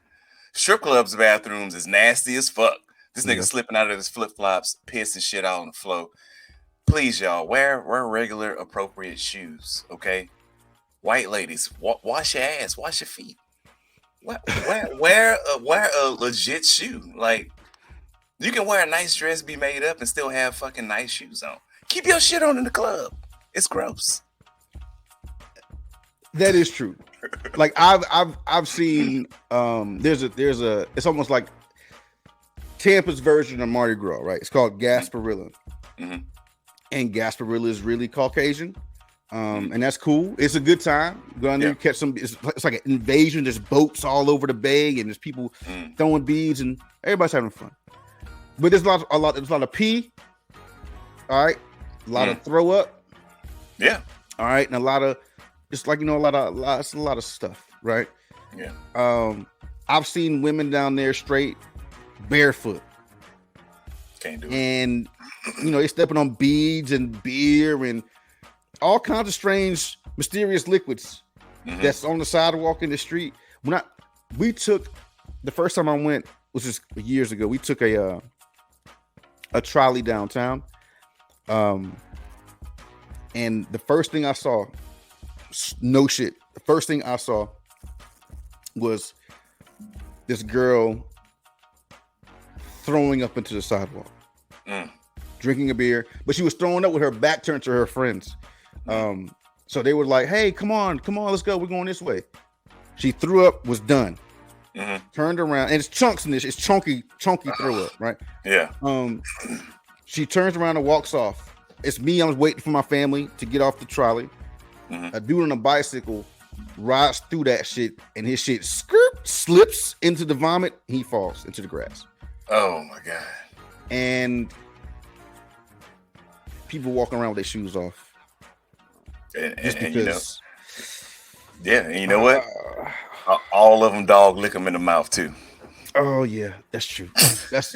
Strip clubs' bathrooms is nasty as fuck. This nigga slipping out of his flip-flops, piss and shit out on the floor. Please, y'all, wear regular, appropriate shoes, okay? White ladies, wash your ass, wash your feet. Wear a legit shoe. Like, you can wear a nice dress, be made up, and still have fucking nice shoes on. Keep your shit on in the club. It's gross. That is true. Like I've seen there's a it's almost like Tampa's version of Mardi Gras, right? It's called Gasparilla. Mm-hmm. And Gasparilla is really Caucasian. And that's cool. It's a good time. Go down there, catch some. It's like an invasion. There's boats all over the bay, and there's people throwing beads, and everybody's having fun. But there's there's a lot of pee. All right, a lot of throw up. Yeah. All right, and a lot of just like a lot of stuff. Right. Yeah. I've seen women down there straight barefoot. Can't do it. And they stepping on beads and beer and all kinds of strange, mysterious liquids that's on the sidewalk in the street. We took the first time I went, which was years ago. We took a trolley downtown, and the first thing I saw, no shit, the first thing I saw was this girl throwing up into the sidewalk, drinking a beer, but she was throwing up with her back turned to her friends. So they were like, "Hey, come on, let's go. We're going this way." She threw up, was done, turned around, and it's chunks in this. It's chunky throw up, right? Yeah. She turns around and walks off. It's me. I was waiting for my family to get off the trolley. A dude on a bicycle rides through that shit, and his shit slips into the vomit. He falls into the grass. Oh my god! And people walking around with their shoes off. And and you know what? All of them dog lick them in the mouth too. Oh yeah, that's true. That's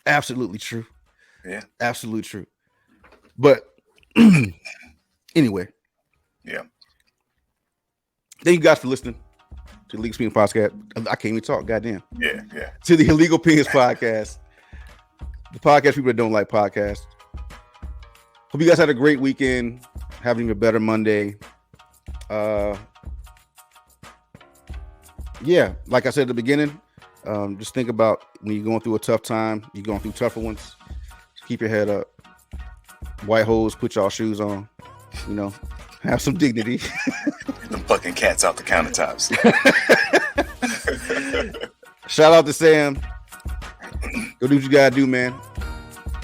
absolutely true. Yeah, absolutely true. But anyway, yeah. Thank you guys for listening to the Illegal Opinions Podcast. I can't even talk. Goddamn. Yeah. To the Illegal Opinions Podcast, the podcast people that don't like podcasts. Hope you guys had a great weekend. Having a better Monday. Yeah, like I said at the beginning, just think about when you're going through a tough time, you're going through tougher ones. Just keep your head up. White hoes, put y'all shoes on. Have some dignity. Get them fucking cats off the countertops. Shout out to Sam. Go do what you gotta do, man.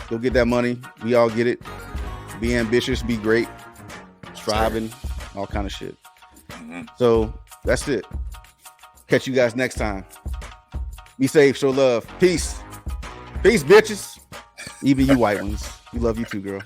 Go get that money. We all get it. Be ambitious, be great, striving, all kind of shit. Mm-hmm. So that's it. Catch you guys next time. Be safe, show love. Peace. Peace, bitches. Even you white ones. We love you too, girl.